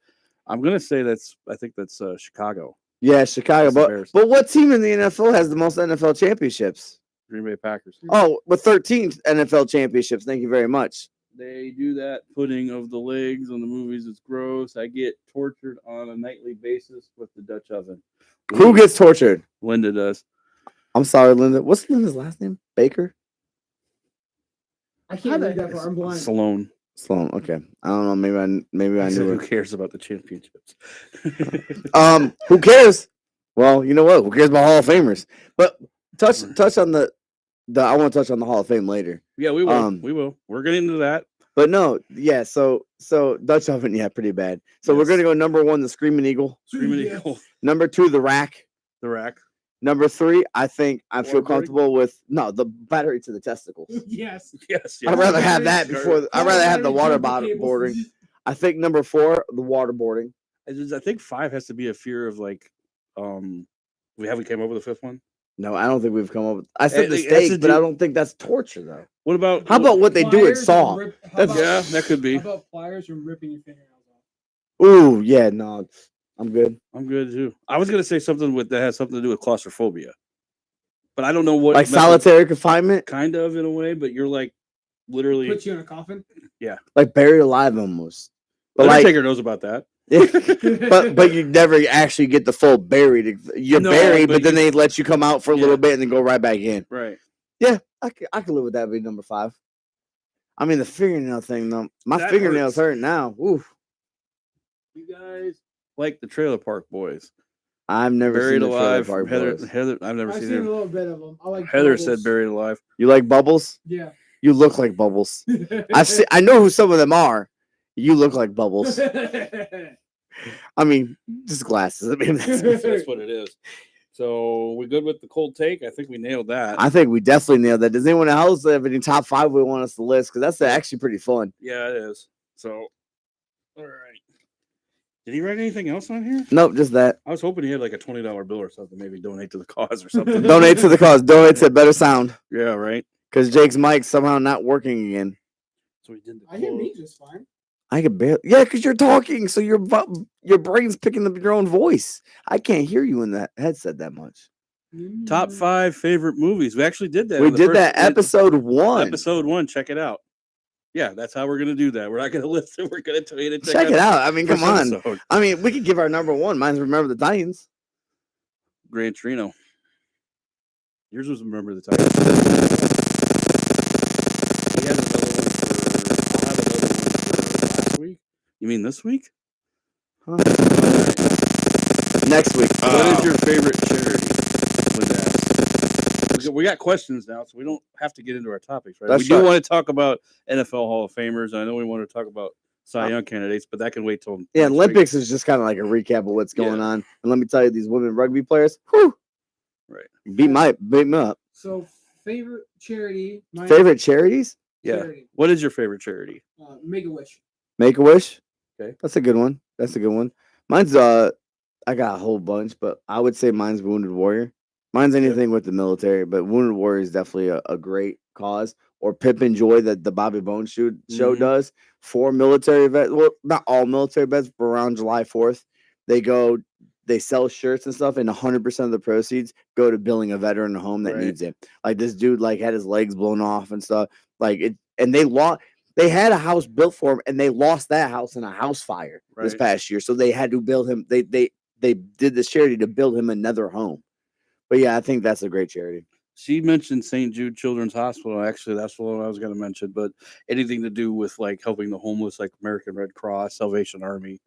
I'm gonna say I think that's Chicago. Yeah, Chicago. But what team in the NFL has the most NFL championships? Green Bay Packers. Oh, with 13 NFL championships. Thank you very much. They do that putting of the legs on the movies. It's gross. I get tortured on a nightly basis with the Dutch oven. Who gets tortured? Linda does. I'm sorry, Linda. What's Linda's last name? Baker? I can't read that far. I'm blind. Sloan. Okay. I don't know. Maybe I knew Who cares about the championships? Who cares? Well, you know what? Who cares about Hall of Famers? But touch on the I want to touch on the Hall of Fame later. Yeah, we will. We will. We're getting into that. But no, yeah. So Dutch oven, we're gonna go number 1, the Screaming Eagle. Screaming Eagle. Number 2, the rack. The rack. Number 3, I think I feel comfortable with the battery to the testicles. Yes. I'd rather have that before. I'd rather have the waterboarding. I think number 4, the waterboarding. I think 5 has to be a fear of like, we haven't came up with a 5th one. No, I don't think we've come up with. I said the stake, but I don't think that's torture though. What about? How about what they do at Saw? That could be. How about pliers from ripping your fingernails off? Ooh, yeah, no. I'm good. I'm good too. I was gonna say something that has something to do with claustrophobia, but I don't know what. Like solitary confinement, kind of in a way, but you're like literally. Put you in a coffin. like buried alive almost. But Undertaker knows about that. but you never actually get the full buried. You're No, buried, but but then you- they let you come out for a Yeah. little bit and then go right back in. Right. Yeah, I could live with that. Be number 5. I mean the fingernail thing though. My That fingernails hurts. hurt now. Oof. You guys like the Trailer Park Boys? I've never Buried seen the Trailer alive. Park Heather. Boys. Heather. I've never I've seen seen a her. little bit of them. I like. Heather Bubbles. said buried alive. You like Bubbles? Yeah. You look like Bubbles. I know who some of them are. You look like Bubbles. I mean, just glasses. I mean, That's what it is. So we good with the cold take? I think we nailed that. I think we definitely nailed that. Does anyone else have any top 5 we want us to list? Because that's actually pretty fun. Yeah, it is. So, all right. Did he write anything else on here? Nope, just that. I was hoping he had like a $20 bill or something. Maybe donate to the cause or something. Donate to the cause. Donate to Better Sound. Yeah, right. Because Jake's mic's somehow not working again. So we did the I hear quote. me just fine. I can barely. Yeah, because you're talking, so your brain's picking up your own voice. I can't hear you in that headset that much. Top 5 favorite movies. We actually did that. We on the did first- that episode 1. Episode 1. Check it out. Yeah, that's how we're gonna do that. We're not gonna list it. We're gonna tell you to Check it out. I mean, come first on. episode. I mean, we could give our number 1. Mine's Remember the Titans. Gran Torino. Yours was Remember the Titans. We had another one for. I'll have another one for last week. You mean this week? Huh? Next week. What is your favorite charity? Linda asks. We got questions now, so we don't have to get into our topics, right? That's we do right. want to talk about NFL Hall of Famers. I know we want to talk about Cy Young candidates, but that can wait till Yeah, next week. Olympics is just kind of like a recap of what's going on. And let me tell you, these women rugby players, whew, Right. beat me up. So favorite charity. My Favorite charities? Yeah. charity. What is your favorite charity? Make a Wish. Make a Wish. Okay. That's a good one. That's a good one. Mine's I got a whole bunch, but I would say mine's Wounded Warrior. Mine's anything with the military, but Wounded Warrior is definitely a great cause. Or Pip and Joy that the Bobby Bones show Mhm. does for military vets. Well, not all military vets, but around July 4th, they sell shirts and stuff, and 100% of the proceeds go to building a veteran a home that Right. needs it. Like this dude, like had his legs blown off and stuff. Like it, and they lost. They had a house built for him, and they lost that house in a house fire this Right. past year. So they had to build him. They did this charity to build him another home. But yeah, I think that's a great charity. She mentioned St. Jude Children's Hospital. Actually, that's the one I was going to mention. But anything to do with like helping the homeless, like American Red Cross, Salvation Army,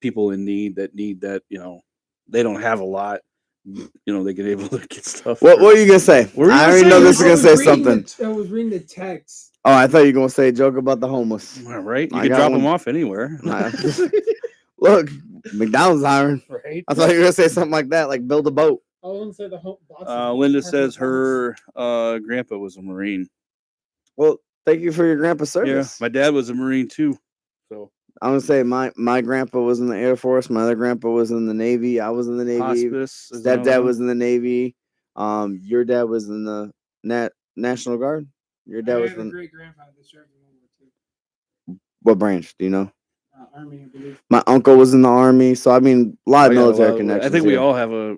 people in need that they don't have a lot. They get able to get stuff. What are you gonna say? What were you I gonna already say? know this is I gonna was say reading something. I was reading the text. Oh, I thought you were gonna say a joke about the homeless. All right, you I can got drop one. them off anywhere. Look, McDonald's hiring. Right. I thought you were gonna say something like that, like build a boat. I wouldn't say the whole box. Linda says her grandpa was a Marine. Well, thank you for your grandpa service. Yeah, my dad was a Marine too. So I'm gonna say my grandpa was in the Air Force. My other grandpa was in the Navy. I was in the Navy. hospice. is another Stepdad one. was in the Navy. Your dad was in the National Guard. Your dad I was had a in great grandfather that served in World War II. what branch? Do you know? Army, I believe. My uncle was in the Army, so I mean, a lot of I got a military lot- connections. I think we here. all have a.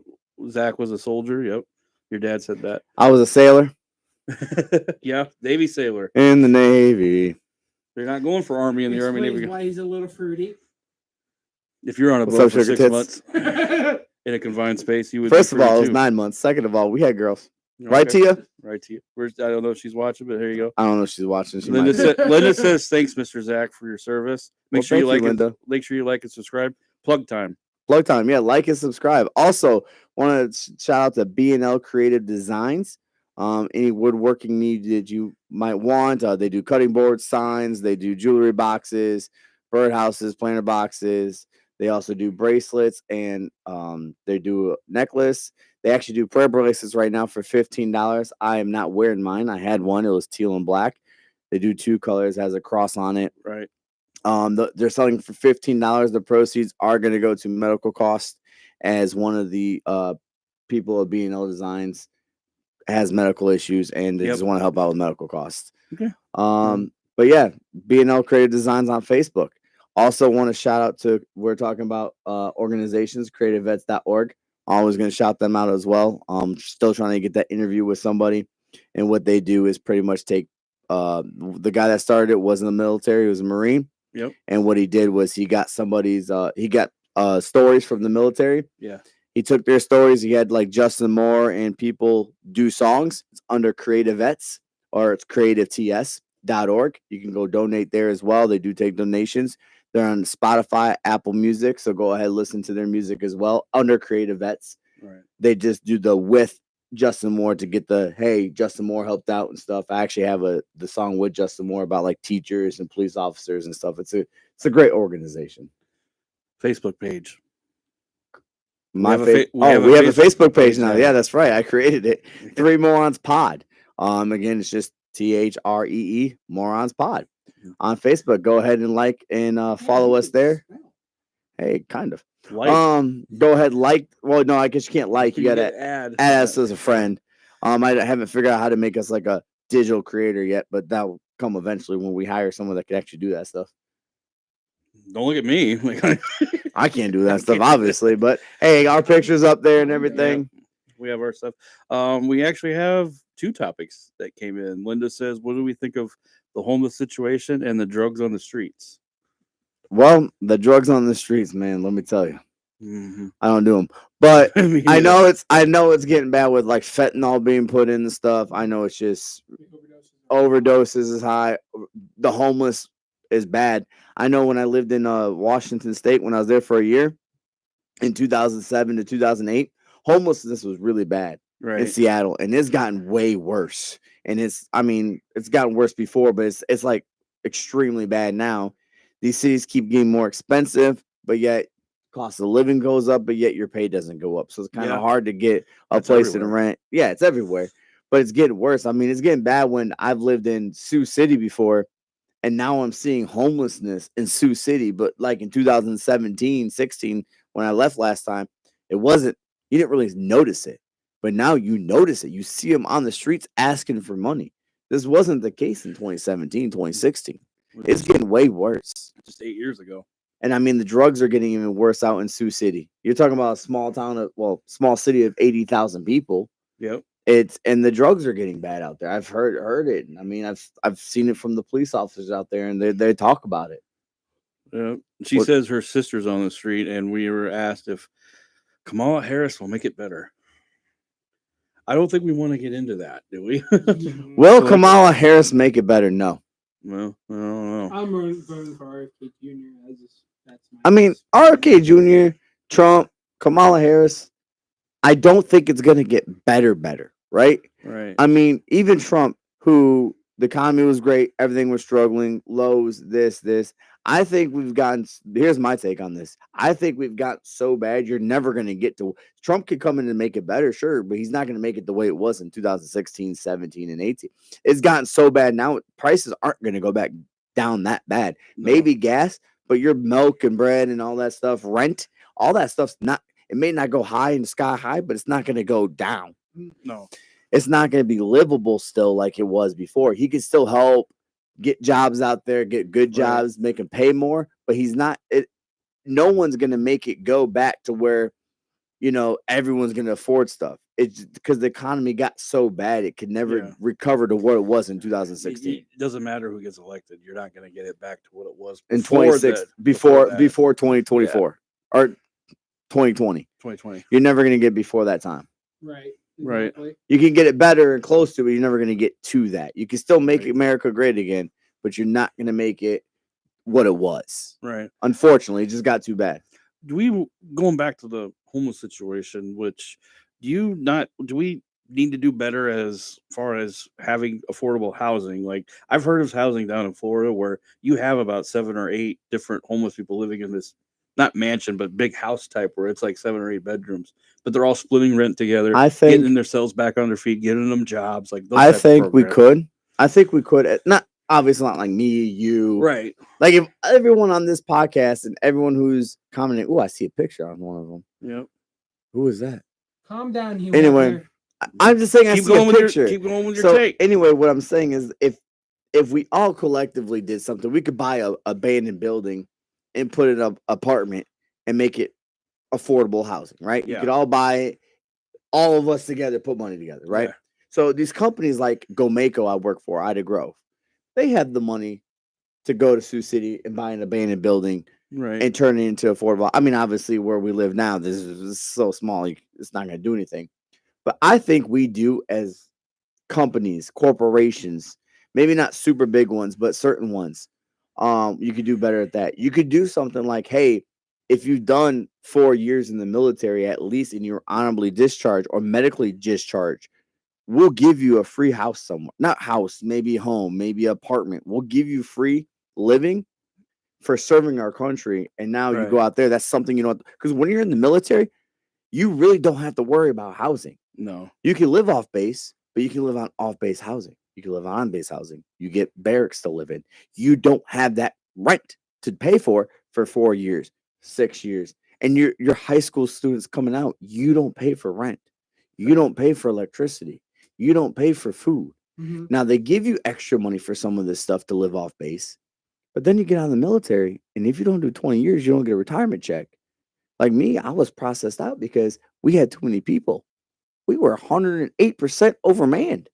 Zach was a soldier. Yep, your dad said that. I was a sailor Yeah, Navy sailor. in the Navy. They're not going for Army in the Army Explains Navy. why he's a little fruity. If you're on a What's boat up, for Sugar 6 Tits? months in a confined space, you would. be First of all, it free was too. 9 months. Second of all, we had girls. Right, Okay. Tia? Right, Tia. I don't know if she's watching, but here you go. I don't know if she's watching. She Linda, might. Linda says, "Thanks, Mr. Zach, for your service. Make Well, sure you thank like you, it. Linda. Make sure you like and subscribe. Plug time. Plug time. Yeah, like and subscribe. Also, want to shout out to B&L Creative Designs. Any woodworking need that you might want. They do cutting boards, signs. They do jewelry boxes, birdhouses, planter boxes. They also do bracelets, and they do a necklace. They actually do prayer bracelets right now for $15. I am not wearing mine. I had one. It was teal and black. They do 2 colors, has a cross on it. Right. They're selling for $15. The proceeds are going to go to medical costs, as one of the people of B&L Designs has medical issues, and they Yep. just want to help out with medical costs. Okay. But yeah, B&L Creative Designs on Facebook. Also, want to shout out to we're talking about organizations, creativevets.org. Always going to shout them out as well. Still trying to get that interview with somebody, and what they do is pretty much take the guy that started it was in the military, he was a Marine, Yep. and what he did was he got stories from the military. Yeah. He took their stories. He had like Justin Moore and people do songs. It's under Creative Vets, or it's creativets.org. You can go donate there as well. They do take donations. They're on Spotify, Apple Music. So go ahead, listen to their music as well under Creative Vets. Right. They just do the with Justin Moore to get the, hey, Justin Moore helped out and stuff. I actually have the song with Justin Moore about like teachers and police officers and stuff. It's a great organization. Facebook page. We have a Facebook page now. Yeah, that's right. I created it. 3 Morons Pod. Again, it's just THREE Morons Pod on Facebook. Go ahead and like and follow us there. Hey, kind of. Go ahead, like. Well, no, I guess you can't like. You gotta add us as a friend. I haven't figured out how to make us like a digital creator yet, but that will come eventually when we hire someone that can actually do that stuff. Don't look at me. I can't do that stuff, obviously, but hey, our picture's up there and everything. Yeah, we have our stuff. We actually have 2 topics that came in. Linda says, what do we think of the homeless situation and the drugs on the streets? Well, the drugs on the streets, man, let me tell you. Mm-hmm. I don't do them, but I know it's getting bad with like fentanyl being put in the stuff. I know it's just overdoses is high. The homeless is bad. I know when I lived in Washington State, when I was there for a year in 2007 to 2008, homelessness was really bad in Seattle, and it's gotten way worse. And it's gotten worse before, but it's like extremely bad now. These cities keep getting more expensive, but yet cost of living goes up, but yet your pay doesn't go up. So it's kind of hard to get a place to rent. Yeah, it's everywhere, but it's getting worse. I mean, it's getting bad when I've lived in Sioux City before, and now I'm seeing homelessness in Sioux City. But like in 2017, 16, when I left last time, you didn't really notice it. But now you notice it. You see them on the streets asking for money. This wasn't the case in 2017, 2016. It's getting way worse. Just 8 years ago. And I mean, the drugs are getting even worse out in Sioux City. You're talking about a small city of 80,000 people. Yep. And the drugs are getting bad out there. I've heard it. I mean, I've seen it from the police officers out there, and they talk about it. Yeah. She says her sister's on the street, and we were asked if Kamala Harris will make it better. I don't think we want to get into that, do we? Will Kamala Harris make it better? No. Well, I don't know. I'm voting for RFK Jr. RFK Jr., Trump, Kamala Harris. I don't think it's going to get better, right? Right. I mean, even Trump, who the economy was great, everything was struggling, lows, this. I think here's my take on this. I think we've got so bad, you're never going to get to. Trump could come in and make it better, sure, but he's not going to make it the way it was in 2016, 17, and 18. It's gotten so bad now, prices aren't going to go back down that bad. No. Maybe gas, but your milk and bread and all that stuff, rent, all that stuff's not. It may not go high and sky high, but it's not going to go down. No. It's not going to be livable still like it was before. He can still help get jobs out there, get good jobs, make him pay more, but he's not. No one's going to make it go back to where, everyone's going to afford stuff. It's because the economy got so bad, it could never recover to what it was in 2016. It doesn't matter who gets elected. You're not going to get it back to what it was in 2026 before 2024 or 2020. You're never going to get before that time. Right. Exactly. Right. You can get it better and close to it. You're never going to get to that. You can still make America great again, but you're not going to make it what it was. Right. Unfortunately, it just got too bad. Going back to the homeless situation, which do we need to do better as far as having affordable housing? Like, I've heard of housing down in Florida where you have about 7 or 8 different homeless people living in this, not mansion, but big house type where it's like 7 or 8 bedrooms, but they're all splitting rent together, getting themselves back on their feet, getting them jobs. Like, I think we could. Not obviously not like me, you, right? Like if everyone on this podcast and everyone who's commenting, I see a picture on one of them. Yep. Who is that? Calm down, you. Anyway, I'm just saying I see a picture. Keep going with your take. Anyway, what I'm saying is if we all collectively did something, we could buy a abandoned building and put it in an apartment and make it affordable housing, right? You Yeah. could all buy it. All of us together put money together, right? Yeah. So these companies like Gomeco I work for, Ida Grove, they have the money to go to Sioux City and buy an abandoned building Right. and turn it into affordable. I mean, obviously, where we live now, this is so small, it's not going to do anything. But I think we do as companies, corporations, maybe not super big ones, but certain ones. You could do better at that. You could do something like, hey, if you've done 4 years in the military, at least, and you're honorably discharged or medically discharged, we'll give you a free house somewhere. Not house, maybe home, maybe apartment. We'll give you free living for serving our country. And now you Right. go out there, that's something you know, because when you're in the military, you really don't have to worry about housing. No. You can live off base, but you can live on off base housing. You can live on base housing. You get barracks to live in. You don't have that rent to pay for 4 years, 6 years. And your high school students coming out, you don't pay for rent. You don't pay for electricity. You don't pay for food. Mm-hmm. Now they give you extra money for some of this stuff to live off base. But then you get out of the military, and if you don't do 20 years, you don't get a retirement check. Like me, I was processed out because we had too many people. We were 108% overmanned.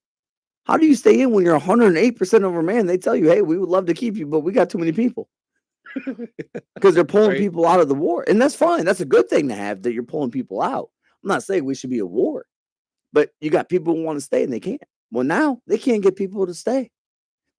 How do you stay in when you're 108% overmanned? They tell you, hey, we would love to keep you, but we got too many people. Because they're pulling Right. people out of the war. And that's fine. That's a good thing to have, that you're pulling people out. I'm not saying we should be at war, but you got people who want to stay and they can't. Well, now they can't get people to stay.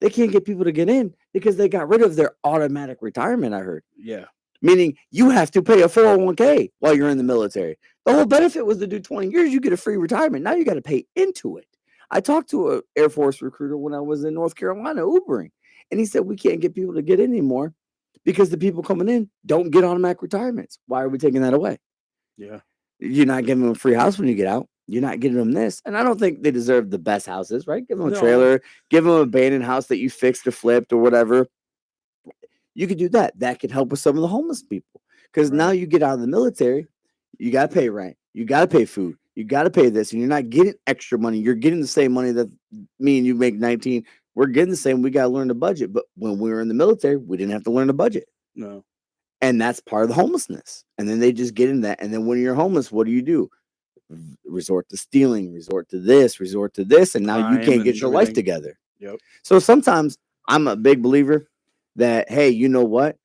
They can't get people to get in because they got rid of their automatic retirement, I heard. Yeah. Meaning you have to pay a 401k while you're in the military. The whole benefit was to do 20 years, you get a free retirement. Now you got to pay into it. I talked to an Air Force recruiter when I was in North Carolina Ubering, and he said we can't get people to get in anymore because the people coming in don't get automatic retirements. Why are we taking that away? Yeah. You're not giving them a free house when you get out. You're not getting them this. And I don't think they deserve the best houses, right? Give them a No. trailer, give them an abandoned house that you fixed or flipped or whatever. You could do that. That could help with some of the homeless people. Because now Right. you get out of the military, you got to pay rent, you got to pay food, you got to pay this, and you're not getting extra money. You're getting the same money that me and you make 19. We're getting the same. We got to learn the budget. But when we were in the military, we didn't have to learn the budget. No. And that's part of the homelessness. And then they just get in that. And then when you're homeless, what do? Resort to stealing, resort to this, and now you Crime can't get and your life everything. together. Yep. So sometimes I'm a big believer that, hey, you know what?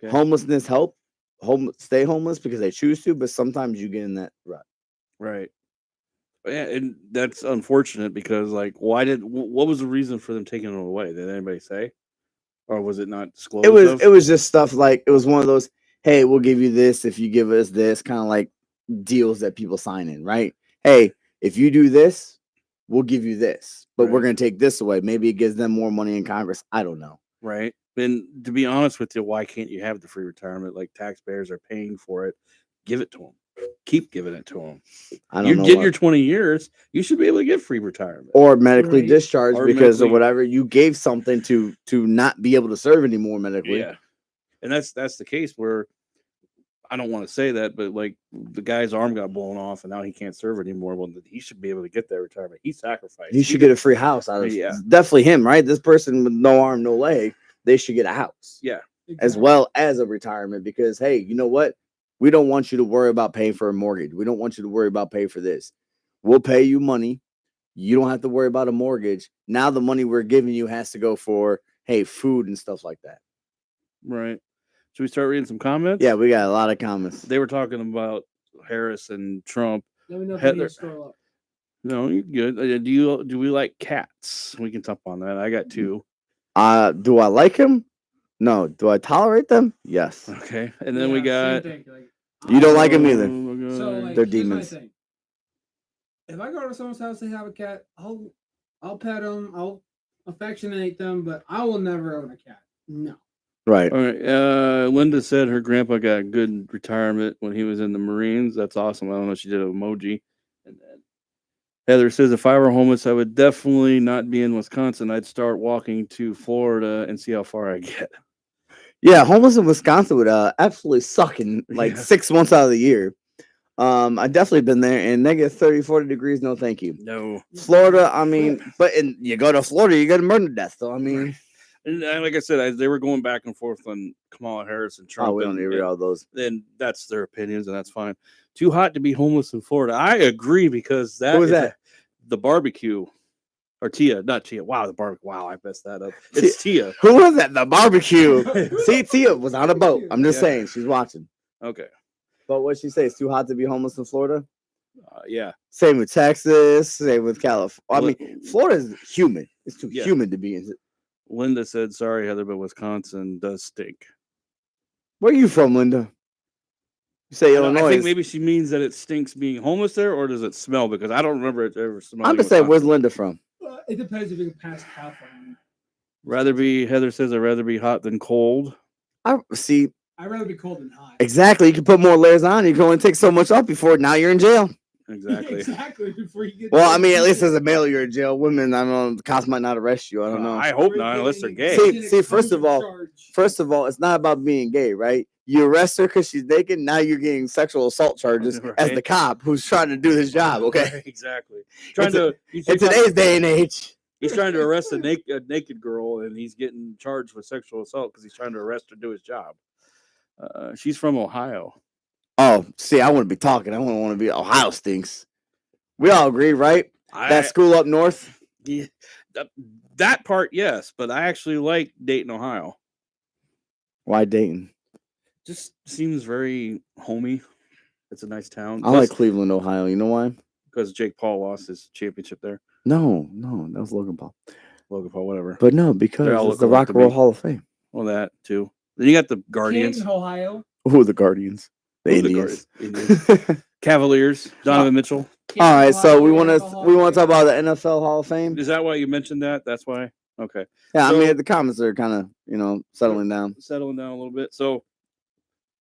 Okay. Homelessness help stay homeless because they choose to, but sometimes you get in that rut. Right. Yeah, and that's unfortunate because, like, what was the reason for them taking it away? Did anybody say, or was it not disclosed? It was just stuff like, it was one of those, hey, we'll give you this if you give us this, kind of like deals that people sign in, right? Hey, if you do this, we'll give you this, but we're Right. going to take this away. Maybe it gives them more money in Congress. I don't know. Right. And to be honest with you, why can't you have the free retirement? Like, taxpayers are paying for it. Give it to them. Keep giving it to them. I don't You know. get your 20 years, you should be able to get free retirement. Or medically Right. discharged Or because of medically- whatever you gave something to not be able to serve anymore medically. Yeah. And that's the case where I don't want to say that, but like the guy's arm got blown off and now he can't serve anymore. Well, he should be able to get that retirement. He sacrificed. He should get a free house out of Yeah. definitely him, right? This person with no arm, no leg, they should get a house. Yeah. As well as a retirement because, hey, you know what? We don't want you to worry about paying for a mortgage. We don't want you to worry about paying for this. We'll pay you money. You don't have to worry about a mortgage. Now the money we're giving you has to go for, hey, food and stuff like that. Right. Should we start reading some comments? Yeah, we got a lot of comments. They were talking about Harris and Trump. Let me know if Heather- you need to scroll up. No, you're good. Do we like cats? We can talk on that. I got two. Do I like him? No. Do I tolerate them? Yes. Okay. And then we Yeah, got. same thing, like, You don't like 'em Oh either. my God. So like, They're here's my demons. thing. If I go to someone's house and have a cat, I'll pet them, I'll affectionate them, but I will never own a cat. No. Right. All right. Linda said her grandpa got good retirement when he was in the Marines. That's awesome. I don't know if she did an emoji. And then Heather says, if I were homeless, I would definitely not be in Wisconsin. I'd start walking to Florida and see how far I get. Yeah, homeless in Wisconsin would absolutely suck in like Yeah. 6 months out of the year. I definitely been there and negative 30, 40 degrees. No, thank you. No. Florida, I mean, but you go to Florida, you get a murder death. So I mean, And like I said, they were going back and forth on Kamala Harris and Trump. Oh, we don't need to read all those. And that's their opinions, and that's fine. Too hot to be homeless in Florida. I agree because that Who was is that? the barbecue. Or Tia, not Tia. Wow, the barbecue. Wow, I messed that up. It's Tia. Who was that? The barbecue. See, Tia was on a boat. I'm just saying, she's watching. Okay. But what she say? It's too hot to be homeless in Florida. Yeah. Same with Texas. Same with California. I mean, Florida's humid. It's too humid to be in. Linda said, "Sorry, Heather, but Wisconsin does stink." Where are you from, Linda? You say Illinois. I think maybe she means that it stinks being homeless there, or does it smell? Because I don't remember it ever smelling. I'm just saying, where's Linda from? It depends if you can pass California. Heather says, I'd rather be hot than cold. I see. I'd rather be cold than hot. Exactly. You can put more layers on. You can only take so much off before now you're in jail. Exactly. Exactly. Before you get. Well, I mean, at least as a male, you're in jail. Women, I don't know, the cops might not arrest you. I don't know. I hope not, unless they're gay. See, first of all, it's not about being gay, right? You arrest her because she's naked. Now you're getting sexual assault charges as the cop who's trying to do his job. Okay, Right, exactly. In today's day and age, he's trying to arrest a naked girl, and he's getting charged with sexual assault because he's trying to arrest her to do his job. She's from Ohio. Oh, see, I wouldn't be talking. I wouldn't want to be. Ohio stinks. We all agree, right? That school up north. Yeah, that part, yes, but I actually like Dayton, Ohio. Why Dayton? Just seems very homey. It's a nice town. I like Cleveland, Ohio. You know why? Because Jake Paul lost his championship there. No, that was Logan Paul. Logan Paul, whatever. But no, because it's the Rock and Roll Hall of Fame. Well, that too. Then you got the Guardians. Canton, Ohio. Who are the Guardians? The Indians. Cavaliers. Donovan Mitchell. Canton, All right, so Ohio, we want to Ohio. talk about the NFL Hall of Fame. Is that why you mentioned that? That's why. Okay. Yeah, So- I mean the comments are kind of settling down. Settling down a little bit. So,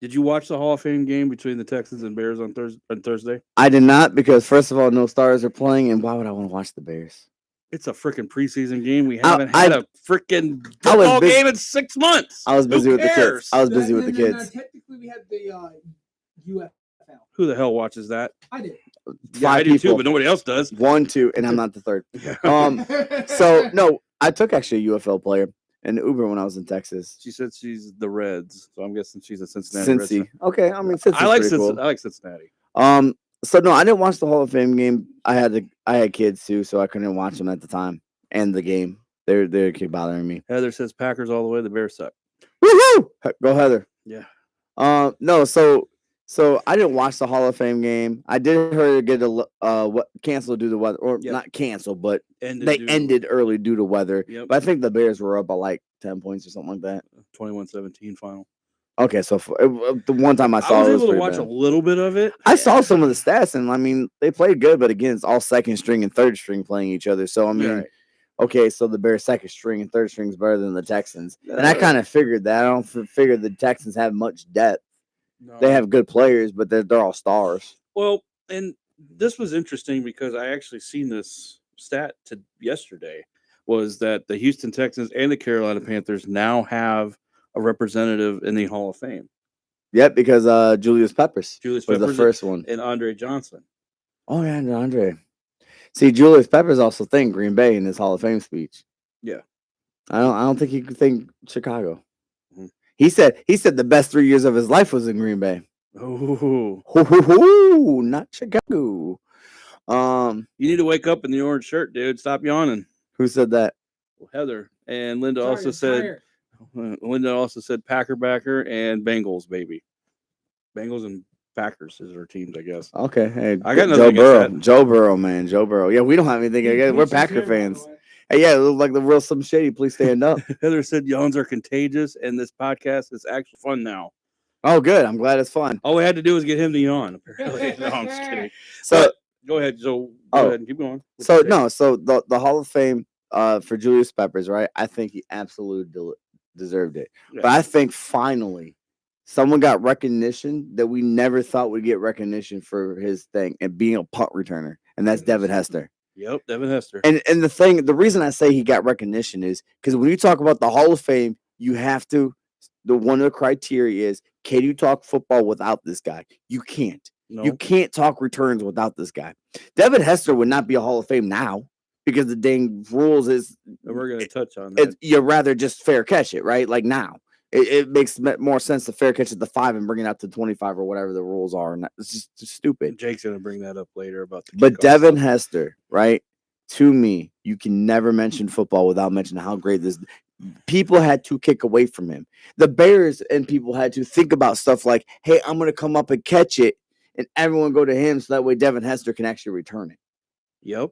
did you watch the Hall of Fame game between the Texans and Bears on Thursday? I did not because first of all, no stars are playing, and why would I want to watch the Bears? It's a freaking preseason game. We haven't had a freaking I was football busy- game in 6 months. I was busy Who with the kids. cares? I was busy with the No, kids. technically, we had the UFL. Who the hell watches that? I did. Yeah, I do too, but nobody else does. 1, 2, and I'm not the third. So no, I took actually a UFL player in Uber when I was in Texas. She said she's the Reds, so I'm guessing she's a Cincinnati Reds fan. Cincy. Okay, I mean Cincy's I like pretty cool. I like Cincinnati. So no, I didn't watch the Hall of Fame game. I had kids too, so I couldn't watch them at the time and the game. They keep bothering me. Heather says Packers all the way. The Bears suck. Woohoo! Go Heather. Yeah. No, so I didn't watch the Hall of Fame game. I did hear it get canceled due to weather, or not canceled, but ended early due to weather. Yep. But I think the Bears were up by like 10 points or something like that. 21-17 final. Okay, so the one time I saw I was it, able to pretty watch bad. a little bit of it. I saw some of the stats, and I mean they played good, but again, it's all second string and third string playing each other. So I mean, Right. okay, so the Bears second string and third string is better than the Texans, and I kind of figured that. I don't figure the Texans have much depth. No. They have good players, but they're all stars. Well, and this was interesting because I actually seen this stat yesterday, was that the Houston Texans and the Carolina Panthers now have a representative in the Hall of Fame. Yep, because Julius Peppers Julius was Peppers the first one. and Andre Johnson. Oh yeah, and Andre. See, Julius Peppers also thanked Green Bay in his Hall of Fame speech. Yeah. I don't think he could thank Chicago. Mhm. He said the best 3 years of his life was in Green Bay. Oh, Hoo, not Chicago. you need to wake up in the orange shirt, dude. Stop yawning. Who said that? Well, Heather and Linda Sorry, also I'm said. tired. Linda also said Packer backer and Bengals baby. Bengals and Packers is our teams, I guess. Okay, hey, I got Joe nothing against Burrow. that. Joe Burrow, man, Joe Burrow. Yeah, we don't have anything against. We're Bleach his Packer hair, by the fans. way. Hey, yeah, it looked like the real Slim Shady. Please stand up. Heather said yawns are contagious, and this podcast is actually fun now. Oh, good. I'm glad it's fun. All we had to do was get him to yawn. Apparently, no, I'm just kidding. So, But go ahead, Joe. Go ahead and keep going. so the Hall of Fame for Julius Peppers, right? I think he absolutely deserved it. Yeah. But I think finally someone got recognition that we never thought would get recognition for his thing and being a punt returner, and that's Devin Hester. Yep, Devin Hester. And the reason I say he got recognition is because when you talk about the Hall of Fame, you have to. One of the criteria is, can you talk football without this guy? You can't. No. You can't talk returns without this guy. Devin Hester would not be a Hall of Fame now because the dang rules is And we're going to touch on that. you'd rather just fair catch it, right? Like now, it makes more sense to fair catch it to 5 and bring it out to 25 or whatever the rules are. And it's just stupid. Jake's going to bring that up later about the But kickoff Devin stuff. Hester, right? To me, you can never mention football without mentioning how great this. People had to kick away from him. The Bears and people had to think about stuff like, "Hey, I'm going to come up and catch it," and everyone go to him so that way Devin Hester can actually return it. Yep.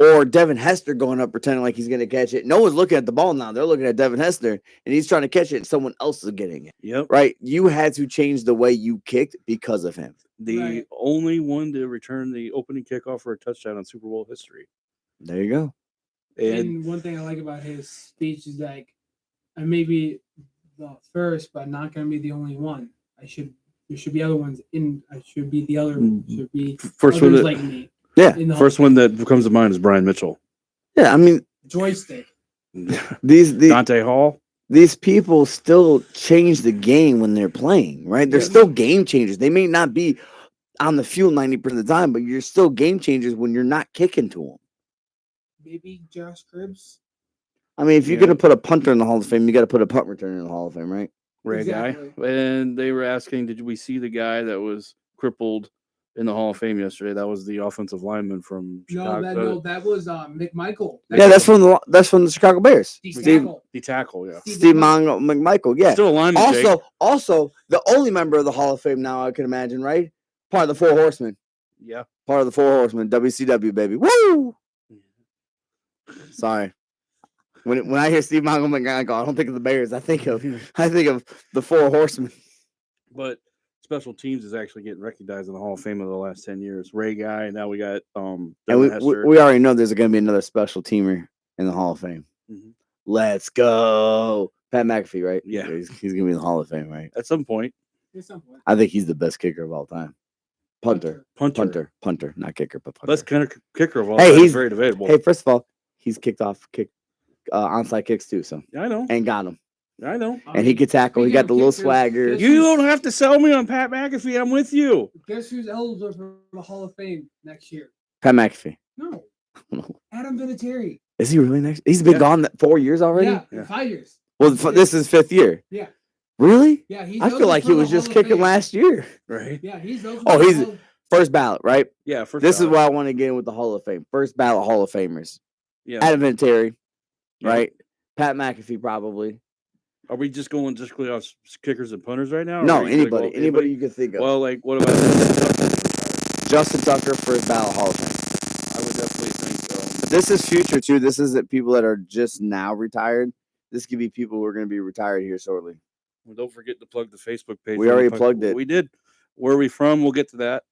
Or Devin Hester going up pretending like he's going to catch it. No one's looking at the ball now. They're looking at Devin Hester, and he's trying to catch it, and someone else is getting it. Yep. Right? You had to change the way you kicked because of him. The only one to return the opening kickoff for a touchdown in Super Bowl history. There you go. And one thing I like about his speech is like, I may be the first, but not going to be the only one. There should be other ones I should be the other. Should be first one others like me. Yeah. First one that comes to mind is Brian Mitchell. Yeah, I mean, joystick. These Dante Hall. These people still change the game when they're playing, right? They're still game changers. They may not be on the field 90% of the time, but you're still game changers when you're not kicking to them. Maybe Josh Cribbs. I mean, if you're going to put a punter in the Hall of Fame, you got to put a punt returner in the Hall of Fame, right? Ray guy. And they were asking, did we see the guy that was crippled in the Hall of Fame yesterday? That was the offensive lineman from Chicago. That was McMichael. That's from the Chicago Bears. The tackle, yeah. Steve McMichael, yeah. Still a lineman. Also, the only member of the Hall of Fame now I can imagine, right? Part of the Four Horsemen. Yeah. Part of the Four Horsemen, WCW, baby. Woo! Sorry. When I hear Steve McMichael, I don't think of the Bears. I think of the Four Horsemen. But special teams is actually getting recognized in the Hall of Fame over the last 10 years. Ray guy, now we got and we already know there's going to be another special teamer in the Hall of Fame. Mm-hmm. Let's go. Pat McAfee, right? Yeah. He's going to be in the Hall of Fame, right? At some point. I think he's the best kicker of all time. Punter, not kicker, but punter. Best kicker of all time. He's very debatable. Hey, first of all, he's kicked onside kicks too, so I know. And got him. I know. And he could tackle. He got the little swagger. You don't have to sell me on Pat McAfee. I'm with you. Guess who's eligible for the Hall of Fame next year? Pat McAfee. No. Adam Vinatieri. Is he really next? He's been gone 4 years already? Yeah, 5 years. Well, this is 5th year. Yeah. Really? Yeah. I feel like he was just kicking last year. Right. Yeah, he's first ballot, right? Yeah, first This ballot. is why I want to get in with the Hall of Fame. First ballot Hall of Famers. Yeah. Adam Vinatieri, right? Pat McAfee probably. Are we just going strictly on kickers and punters right now? No, anybody you can think of. Well, like, what about Justin Tucker, first ballot Hall of Fame? I would definitely think so. But this is future too. This isn't people that are just now retired. This could be people who are going to be retired here shortly. Well, don't forget to plug the Facebook page. We already plugged it. We did. Where are we from? We'll get to that.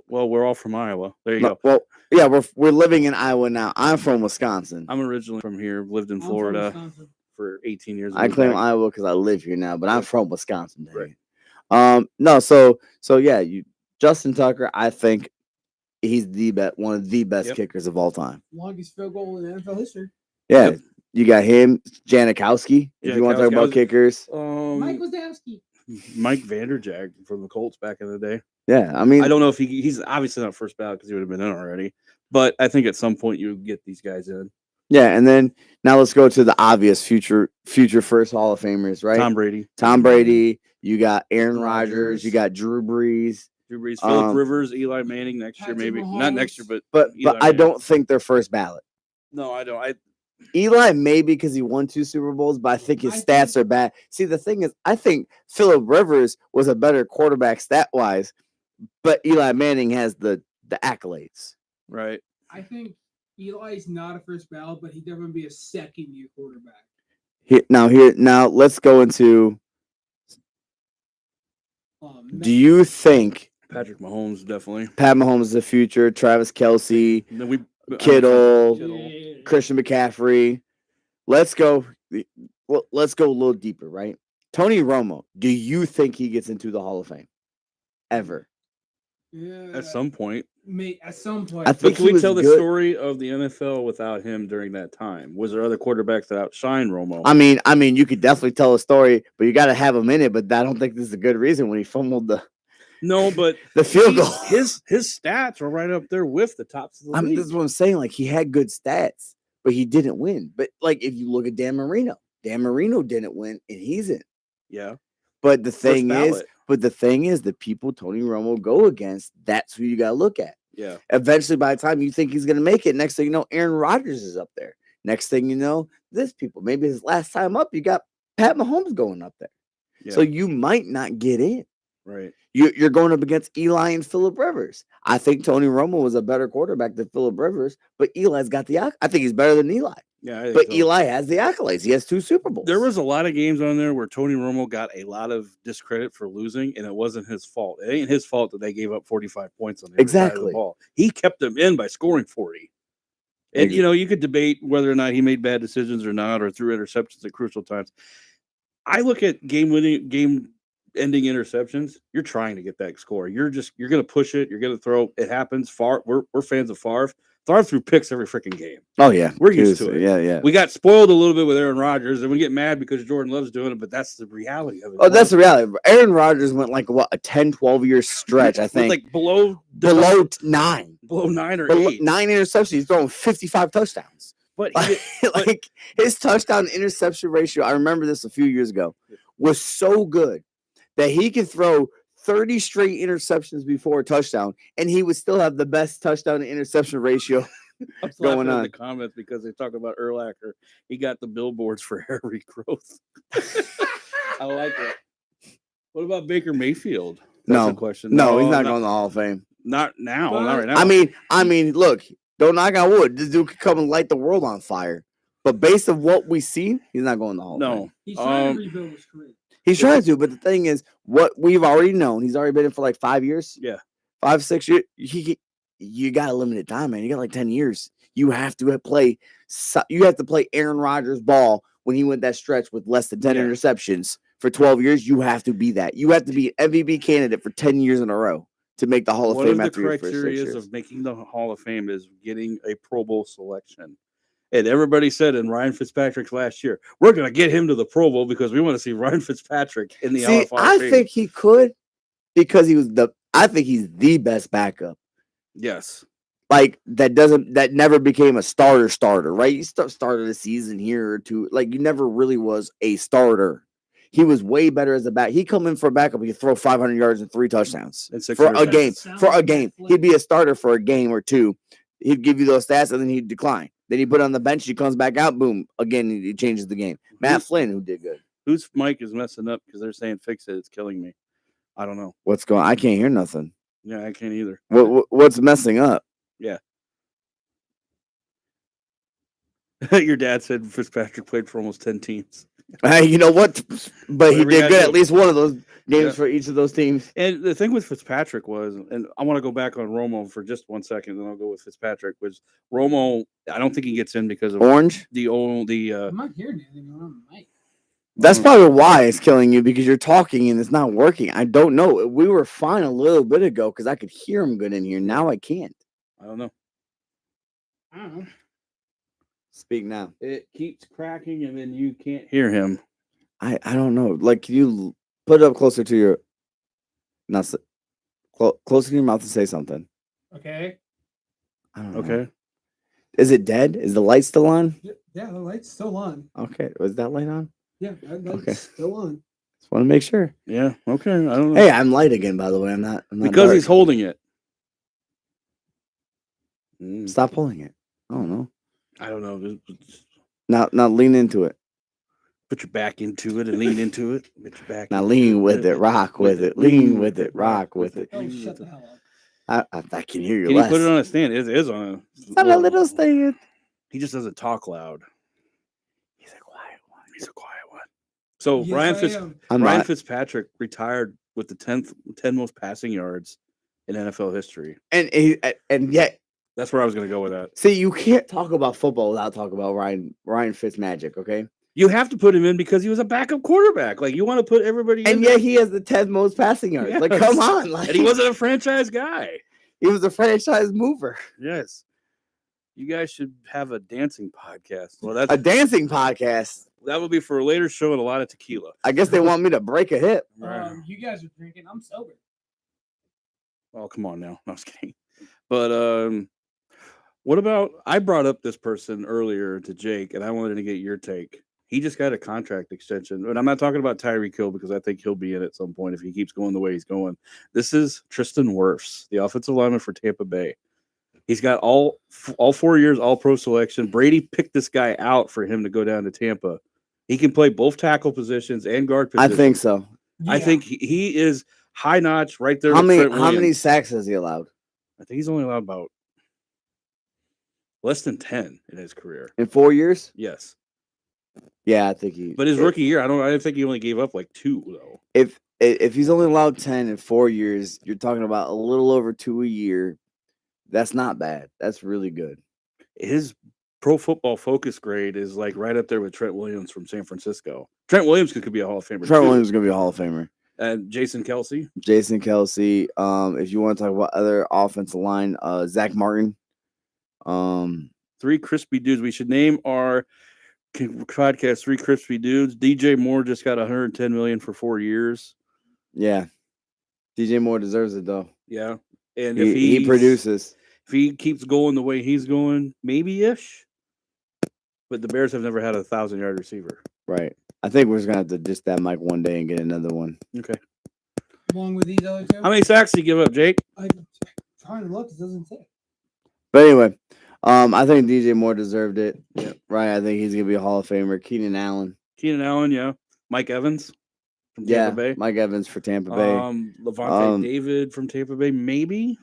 Well, we're all from Iowa. There you go. Well, yeah, we're living in Iowa now. I'm from Wisconsin. I'm originally from here. Lived in Florida for 18 years. I claim Iowa because I live here now, but I'm from Wisconsin. Right. No, so yeah, Justin Tucker, I think he's one of the best kickers of all time. Longest field goal in NFL history. Yeah. Yep. You got him, Janikowski, if you want to talk about kickers. Mike Wazowski. Mike Vanderjagt from the Colts back in the day. Yeah, I mean, I don't know if he's obviously not first ballot because he would have been in already, but I think at some point you get these guys in. Yeah, and then now let's go to the obvious future first Hall of Famers, right? Tom Brady. You got Aaron Rodgers. You got Drew Brees. Phillip Rivers, Eli Manning next year, maybe not next year, but I don't think they're first ballot. No, I don't. Eli maybe because he won 2 Super Bowls, but I think his stats are bad. See, the thing is, I think Phillip Rivers was a better quarterback stat wise, but Eli Manning has the accolades. Right. I think Eli's not a first ballot, but he'd definitely be a second-year quarterback. Now let's go into. Do you think Patrick Mahomes definitely? Pat Mahomes is the future. Travis Kelce, Kittle, Christian McCaffrey. Let's go a little deeper, right? Tony Romo. Do you think he gets into the Hall of Fame ever? Yeah. At some point. At some point. I think can we tell the story of the NFL without him during that time? Was there other quarterbacks that outshined Romo? I mean, you could definitely tell a story, but you got to have him in it. But I don't think this is a good reason when he fumbled the. No, but the field goal. His stats are right up there with the tops of the league. This is what I'm saying. Like he had good stats. but he didn't win. But like if you look at Dan Marino didn't win, and he's in. Yeah. But the First thing ballot. is, the people Tony Romo go against, that's who you got to look at. Yeah. Eventually, by the time you think he's going to make it, next thing you know, Aaron Rodgers is up there. Next thing you know, this people. Maybe his last time up, you got Pat Mahomes going up there. Yeah. So you might not get in. Right. You're going up against Eli and Phillip Rivers. I think Tony Romo was a better quarterback than Phillip Rivers, but Eli's got the. I think he's better than Eli. Yeah. I think But so. Eli has the accolades. He has 2 Super Bowls. There was a lot of games on there where Tony Romo got a lot of discredit for losing, and it wasn't his fault. It ain't his fault that they gave up 45 points on the other side of the Exactly. ball. He kept them in by scoring 40. And, you know, you could debate whether or not he made bad decisions or not, or threw interceptions at crucial times. I look at game-ending interceptions. You're trying to get that score. You're going to push it. You're going to throw. It happens. We're fans of Favre. Favre threw picks every freaking game. Oh yeah, We're used to it. Yeah. We got spoiled a little bit with Aaron Rodgers, and we get mad because Jordan Love's doing it, but that's the reality of it. Oh, that's the reality. Aaron Rodgers went like a 10, 12-year stretch, I think. Like below 9. below 9 or Below 8. 9 interceptions. He's throwing 55 touchdowns. But like his touchdown interception ratio, I remember this a few years ago, was so good that he could throw 30 straight interceptions before a touchdown, and he would still have the best touchdown to interception ratio I'm going laughing on. in the comments because they talk about Urlacher. He got the billboards for hair regrowth. I like it. What about Baker Mayfield? That's a question. No, he's not going to the Hall of Fame. Not now. But- Not right now. I mean, look, don't knock on wood. This dude could come and light the world on fire. But based on what we've seen, he's not going to the Hall of Fame. No. He's trying to rebuild his career. He's trying to, but the thing is, what we've already known, he's already been in for like 5 years. Yeah. 5, 6 years. You got a limited time, man. You got like 10 years. You have to play Aaron Rodgers' ball when he went that stretch with less than 10 interceptions for 12 years. You have to be that. You have to be an MVP candidate for 10 years in a row to make the Hall of Fame. One of after the your first 6 criteria years. of making the Hall of Fame is getting a Pro Bowl selection. And everybody said in Ryan Fitzpatrick's last year, we're going to get him to the Pro Bowl because we want to see Ryan Fitzpatrick in the Hall of Fame. I think he could because I think he's the best backup. Yes. Like that never became a starter, right? You started a season here or two. Like you never really was a starter. He was way better as a back. He come in for a backup. He'd throw 500 yards and 3 touchdowns And 6 for a game. Sounds For a like game, Netflix. he'd be a starter for a game or two. He'd give you those stats and then he'd decline. Then he put on the bench. He comes back out. Boom! Again, he changes the game. Matt Flynn, who did good. Whose mic is messing up because they're saying fix it. It's killing me. I don't know. What's going? I can't hear nothing. Yeah, I can't either. What's messing up? Yeah. Your dad said Fitzpatrick played for almost 10 teams. Hey, you know what? But he Whatever you did gotta good do. at least one of those games Yeah. for each of those teams. And the thing with Fitzpatrick was, and I want to go back on Romo for just 1 second, then I'll go with Fitzpatrick, was Romo, I don't think he gets in because of Orange. I'm not hearing anything on the mic. That's probably why it's killing you because you're talking and it's not working. I don't know. We were fine a little bit ago because I could hear him good in here. Now I can't. I don't know. I don't know. Speak now. It keeps cracking and then you can't hear him. I don't know. Like, can you put it up closer to your, closer to your mouth and say something? Okay. I don't know. Okay. Is it dead? Is the light still on? Yeah, the light's still on. Okay. Was that light on? Yeah, that light's Okay. still on. Just want to make sure. Yeah. Okay. I don't know. Hey, I'm light again, by the way. I'm not because dark. he's holding it. Mm, Stop holding it. I don't know. I don't know. Just Now lean into it. put your back into it and lean into it. Put your back Now into lean with it. Rock with it. Lean with it. Rock with it. Oh, Lean shut with the it. hell up. I can hear you Can you less. put it on a stand? It is on a. It's on a little stand. He just doesn't talk loud. He's a quiet one. He's a quiet one. So Yes, I am. I'm Ryan not. Fitzpatrick retired with the 10 most passing yards in NFL history. And yet, That's where I was going to go with that. see, you can't talk about football without talking about Ryan Fitzmagic, okay? You have to put him in because he was a backup quarterback. Like you want to put everybody in. And yet he has the 10th most passing yards. Like, Yes. come on. Like, And he wasn't a franchise guy. he was a franchise mover. Yes. You guys should have a dancing podcast. Well, that's A dancing podcast. that will be for a later show and a lot of tequila. I guess they want me to break a hip. You guys are drinking. I'm sober. Oh, come on now. No, I was kidding. But What about? I brought up this person earlier to Jake, and I wanted to get your take. He just got a contract extension, and I'm not talking about Tyreek Hill because I think he'll be in at some point if he keeps going the way he's going. This is Tristan Wirfs, the offensive lineman for Tampa Bay. He's got all 4 years All Pro selection. Brady picked this guy out for him to go down to Tampa. He can play both tackle positions and guard I positions. think so. I Yeah. think he is high notch right there. How with many Trent how many Williams. sacks has he allowed I think he's only allowed about less than 10 in his career. in 4 years? Yes. Yeah, I think he. But his rookie year, I didn't think he only gave up like 2 though. If he's only allowed 10 in 4 years, you're talking about a little over 2 a year. That's not bad. That's really good. His Pro Football Focus grade is like right up there with Trent Williams from San Francisco. Trent Williams could be a Hall of Famer. Trent too. Williams is gonna be a Hall of Famer. And Jason Kelsey. Jason Kelsey. If you want to talk about other offensive line, Zach Martin. 3 crispy dudes. We should name our podcast 3 crispy dudes. DJ Moore just got 110 million for 4 years. Yeah, DJ Moore deserves it though. Yeah. And He produces. if he keeps going the way he's going, maybe ish. But the Bears have never had a 1,000-yard receiver. Right. I think we're just gonna have to ditch that mic one day and get another one. Okay. Along with these other two. How many sacks did you give up, Jake? I'm trying to look. It doesn't say. But anyway, I think DJ Moore deserved it. Yeah. Right. I think he's gonna be a Hall of Famer. Keenan Allen. Keenan Allen, yeah. Mike Evans from Yeah. Tampa Bay. Mike Evans for Tampa Bay. Levante David from Tampa Bay, maybe.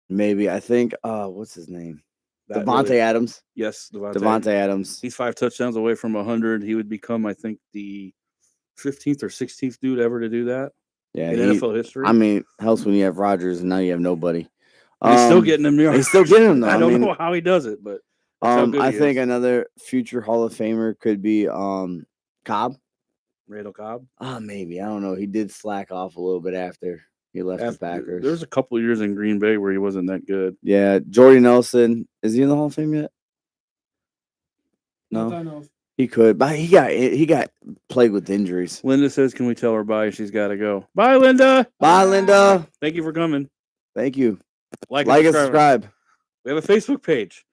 Maybe. I think what's his name? That Devontae really- Adams. Yes, Devontae. Devontae Adams. He's 5 touchdowns away from 100. He would become, I think, the 15th or 16th dude ever to do that Yeah. in he- NFL history. I mean, helps when you have Rodgers and now you have nobody. And he's still getting them. He's still getting them though. I don't mean, know how he does it, but that's how good I he think is. another future Hall of Famer could be Cobb. Randall Cobb. Maybe. I don't know. He did slack off a little bit after he left the Packers. There was a couple of years in Green Bay where he wasn't that good. Yeah, Jordy Nelson. Is he in the Hall of Fame yet? Not No, that I know of. he could, but he got plagued with injuries. Linda says, "Can we tell her bye? She's got to go. Bye, Linda. Bye, Linda. Thank you for coming. Thank you. Like Like and subscribe. subscribe. We have a Facebook page.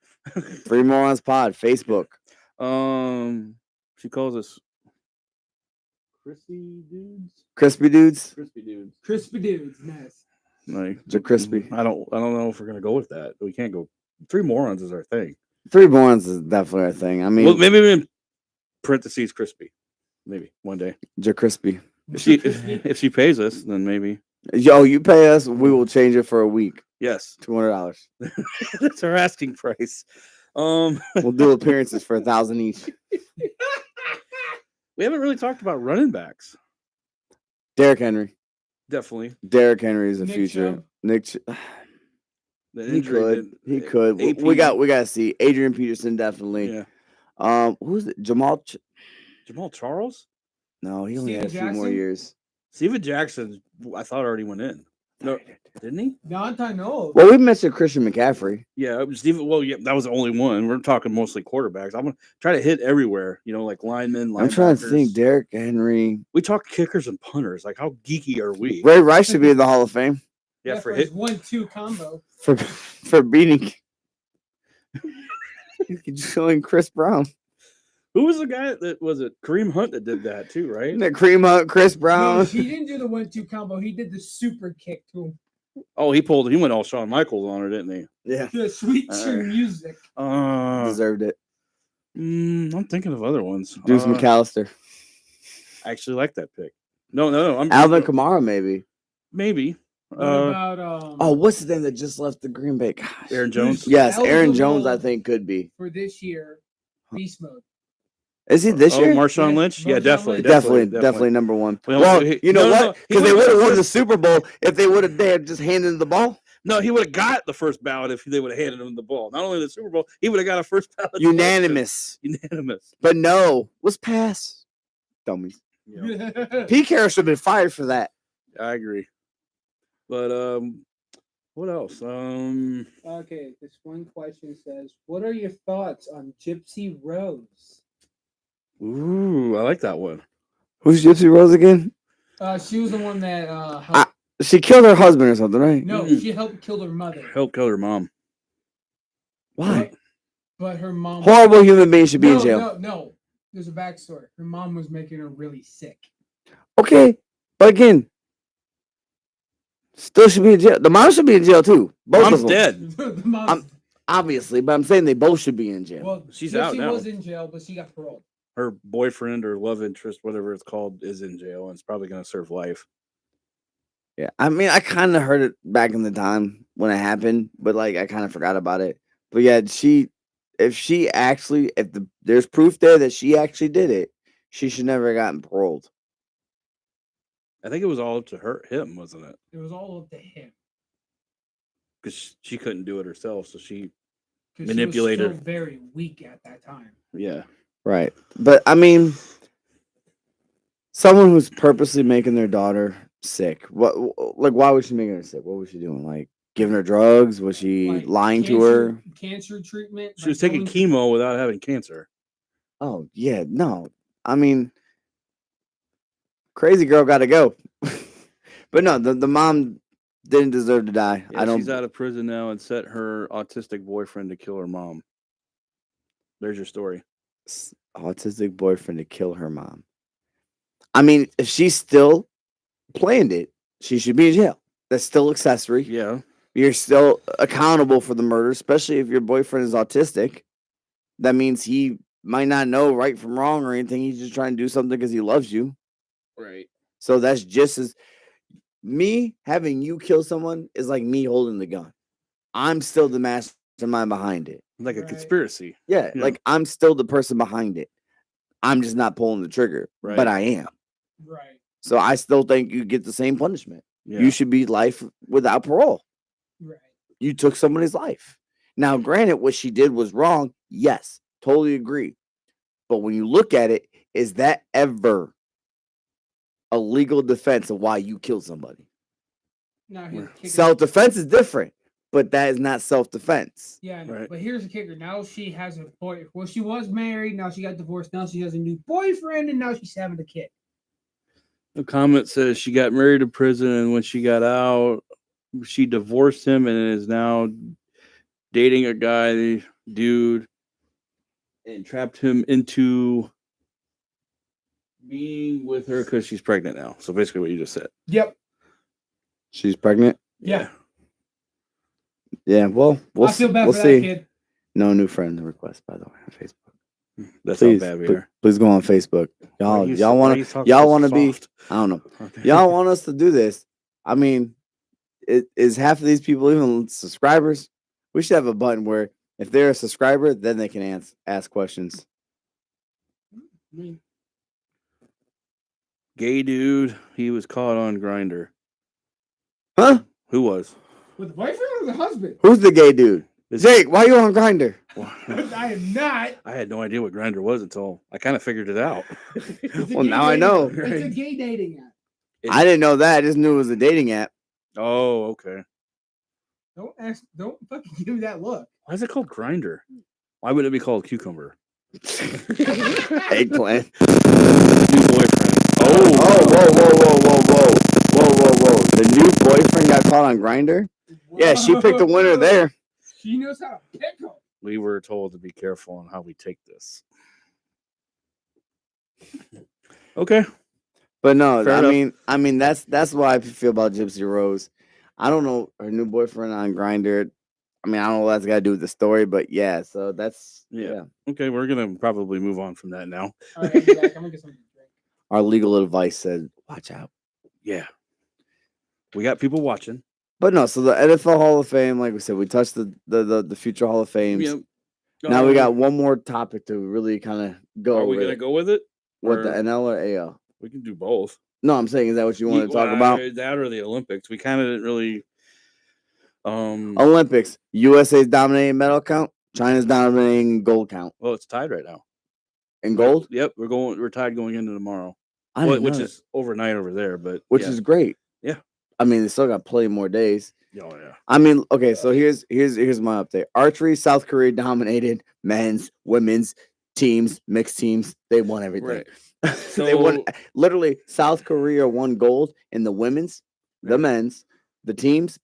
Free Morons Pod, Facebook. She calls us crispy dudes. Crispy dudes. Crispy dudes. Crispy dudes. Nice. Like They're crispy. I don't know if we're gonna go with that. We can't go. 3 morons is our thing. Free Morons is definitely our thing. I mean, Well, maybe in parentheses crispy. Maybe one day. they're crispy. If she pays us, then maybe. Yo, you pay us, we will change it for a week. Yes. $200. That's our asking price. We'll do appearances for 1,000 each. We haven't really talked about running backs. Derrick Henry. Definitely. Derrick Henry is the Nick future. Chubb. Nick. The He injury could. didn't- He could. AP, We got to see Adrian Peterson definitely. Yeah. Who's it? Jamal? Jamal Charles? No, he only had a Steven few more Jackson? years. Steven Jackson, I thought already went in. No, didn't he? Not that I know of. Well, we mentioned Christian McCaffrey. Yeah, it was Steven. Well, yeah, that was the only one. We're talking mostly quarterbacks. I'm gonna try to hit everywhere. Like linemen. I'm trying to think. linebackers. Derrick Henry. We talk kickers and punters. Like, how geeky are we? Ray Rice should be in the Hall of Fame Yeah, for his hit. 1-2 combo. for beating. Showing Chris Brown. Who was the guy that was it? Kareem Hunt that did that too, right? Isn't that Cream Hunt, Chris No, Brown? he didn't do the 1-2 combo. He did the super kick to him. Oh, he went all Shawn Michaels on her, didn't he? Yeah, The sweet All chin right. music. deserved it. I'm thinking of other ones. Deuce McAllister, I actually like that pick. No. I'm Alvin Kamara, maybe. Maybe. What about Oh, what's his name that just left the Green Bay? Gosh. Aaron Jones. Yes, Aaron Eligible Jones. I think could be. for this year? Beast mode. Is he this year? Marshawn Yeah, Lynch. Yeah, Marshawn definitely, Lynch. Definitely number one. Well, Well, you know no, what? no, he Because they would've would have got won the first- Super Bowl if they had just handed him the ball. No, he would have got the first ballot if they would have handed him the ball. Not only the Super Bowl, he would have got a first ballot. Unanimous. Unanimous. But no, let's pass. Dummies. Yeah, Pete Carroll should have been fired for that. I agree. But what else? Okay, this one question says, "What are your thoughts on Gypsy Rose?" Ooh, I like that one. Who's Gypsy Rose again? She was the one that helped. She killed her husband or something, right? No, Mm. she helped kill her mother. Help kill her mom. Why? But her mom. Horrible human being should be in No, jail. no. There's a backstory. Her mom was making her really sick. Okay, but again, still should be in jail. The mom should be in jail too. Both Mom's of them. dead. The mom. I'm- Obviously, but I'm saying they both should be in jail. Well, She's out Gypsy now. was in jail, but she got paroled. Her boyfriend or love interest, whatever it's called, is in jail and it's probably going to serve life. Yeah, I mean, I kind of heard it back in the time when it happened, but like I kind of forgot about it. But yeah, there's proof there that she actually did it, she should never have gotten paroled. I think it was all up to him, wasn't it? It was all up to him. Because she couldn't do it herself, so she 'Cause manipulated She her. was still very weak at that time. Yeah. Right. But I mean, someone who's purposely making their daughter sick. Why was she making her sick? What was she doing? Like giving her drugs? Was she Like, lying to her? Cancer treatment. She was taking chemo without having cancer. Oh, yeah, no. I mean, crazy girl got to go. But no, the mom didn't deserve to die. Yeah, she's out of prison now and set her autistic boyfriend to kill her mom. There's your story. Autistic boyfriend to kill her mom. I mean, if she still planned it, she should be in jail. That's still accessory. Yeah. You're still accountable for the murder, especially if your boyfriend is autistic. That means he might not know right from wrong or anything. He's just trying to do something because he loves you. Right. So that's just as me having you kill someone is like me holding the gun. I'm still the mastermind behind it. Like a Right. conspiracy. Yeah, Yeah. like I'm still the person behind it. I'm just not pulling the trigger, Right. but I am. Right. So I still think you get the same punishment. Yeah. You should be life without parole. Right. You took somebody's life. Now, granted, what she did was wrong. Yes, totally agree. But when you look at it, is that ever a legal defense of why you killed somebody? Now here's the kicker. Self-defense is different, but that is not self-defense. Yeah, I know. Right. But here's the kicker. Now she has a boy. Well, she was married. Now she got divorced. Now she has a new boyfriend, and now she's having a kid. The comment says she got married to prison, and when she got out, she divorced him and is now dating a guy, dude, and trapped him into being with her because she's pregnant now. So basically, what you just said. Yep. She's pregnant. Yeah. Yeah. Well, we'll I feel bad we'll for see. that kid. No new friend request, by the way, on Facebook. That's Please, how bad we pl- are. please go on Facebook. Why Y'all, you y'all so- why want you to, talk y'all so want to be. soft? I don't know. Okay. Y'all want us to do this. I mean, is half of these people even subscribers? We should have a button where if they're a subscriber, then they can ask questions. I mean, Gay dude, he was caught on Grinder. Huh? Who was? with the boyfriend or the husband? Who's the gay dude? Is- Jake, why you on Grinder? I am not. I had no idea what Grinder was until I kind of figured it out. It's a Well, gay now I dating know. app. It's a gay dating app. I didn't know that. I just knew it was a dating app. Oh, okay. Don't fucking give me that look. Why is it called Grinder? Why would it be called Cucumber? Eggplant. New boyfriend. Oh, whoa. The new boyfriend got caught on Grinder? Yeah, she picked a winner there. She knows how to pick them. We were told to be careful on how we take this. Okay. But no, Fair enough. I mean that's why I feel about Gypsy Rose. I don't know her new boyfriend on Grinder. I mean, I don't know what that's got to do with the story, but yeah, so that's Yeah. Okay, we're gonna probably move on from that now. All right, I'll be back. I'm gonna get something to drink. Our legal advice said, watch out. Yeah. We got people watching. But no, so the NFL Hall of Fame, like we said, we touched the future Hall of Fames. Yep. Now we got one more topic to really kind of go. Are we with. gonna go with it? What, the or- NL or AL? We can do both. No, I'm saying, is that what you want to talk about? That or the Olympics. We kind of didn't really. Olympics. USA's dominating medal count. China's dominating gold count. Well, it's tied right now. In gold? Yep, we're tied going into tomorrow. I Well, didn't know which that. is overnight over there, but Which yeah. is great. Yeah. I mean, they still got plenty more days. Oh yeah. I mean, okay, so here's my update. Archery, South Korea dominated men's, women's teams, mixed teams. They won everything. Right. They won So- literally. South Korea won gold in the women's, the Right. men's, the teams,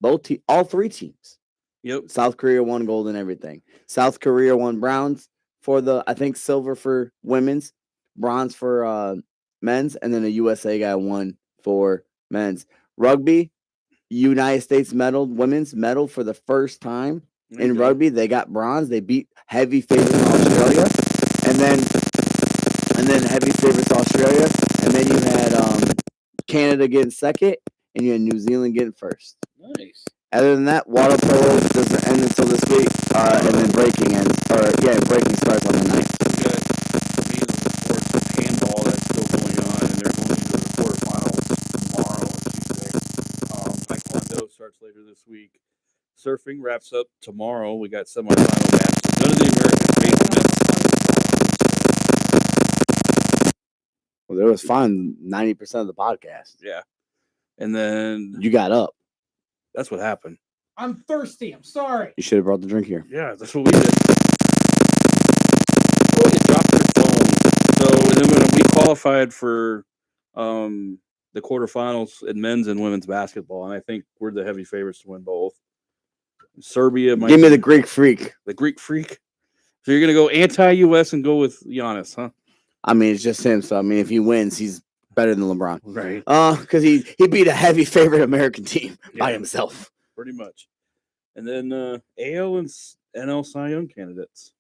all three teams. Yep. South Korea won gold and everything. South Korea won bronze for I think silver for women's, bronze for men's, and then the USA guy won for men's. Rugby, United States women's medal for the first time There you in go. rugby. They got bronze. They beat heavy favorites Australia, and then heavy favorites Australia, and then you had Canada getting second, and you had New Zealand getting first. Nice. Other than that, water polo doesn't end until this week, and then breaking starts on the 9th. We got amazing sports of handball that's still going on, and they're going into the quarterfinals tomorrow and Tuesday. Taekwondo starts later this week. Surfing wraps up tomorrow. We got semifinal matches. None of the Americans made the Well, there was fun 90% of the podcast. Yeah. And then You got up. that's what happened. I'm thirsty. I'm sorry. You should have brought the drink here. Yeah, that's what we did. Oh, it dropped their phone. So, and then when we qualified for the quarterfinals in men's and women's basketball, and I think we're the heavy favorites to win both. Serbia might Give me the Greek freak. the Greek freak. So you're gonna go anti-US and go with Giannis, huh? I mean, it's just him. So I mean, if he wins, he's better than LeBron. Right. Because he beat a heavy favorite American team by Yeah. himself. Pretty much. And then AL and NL Cy Young candidates.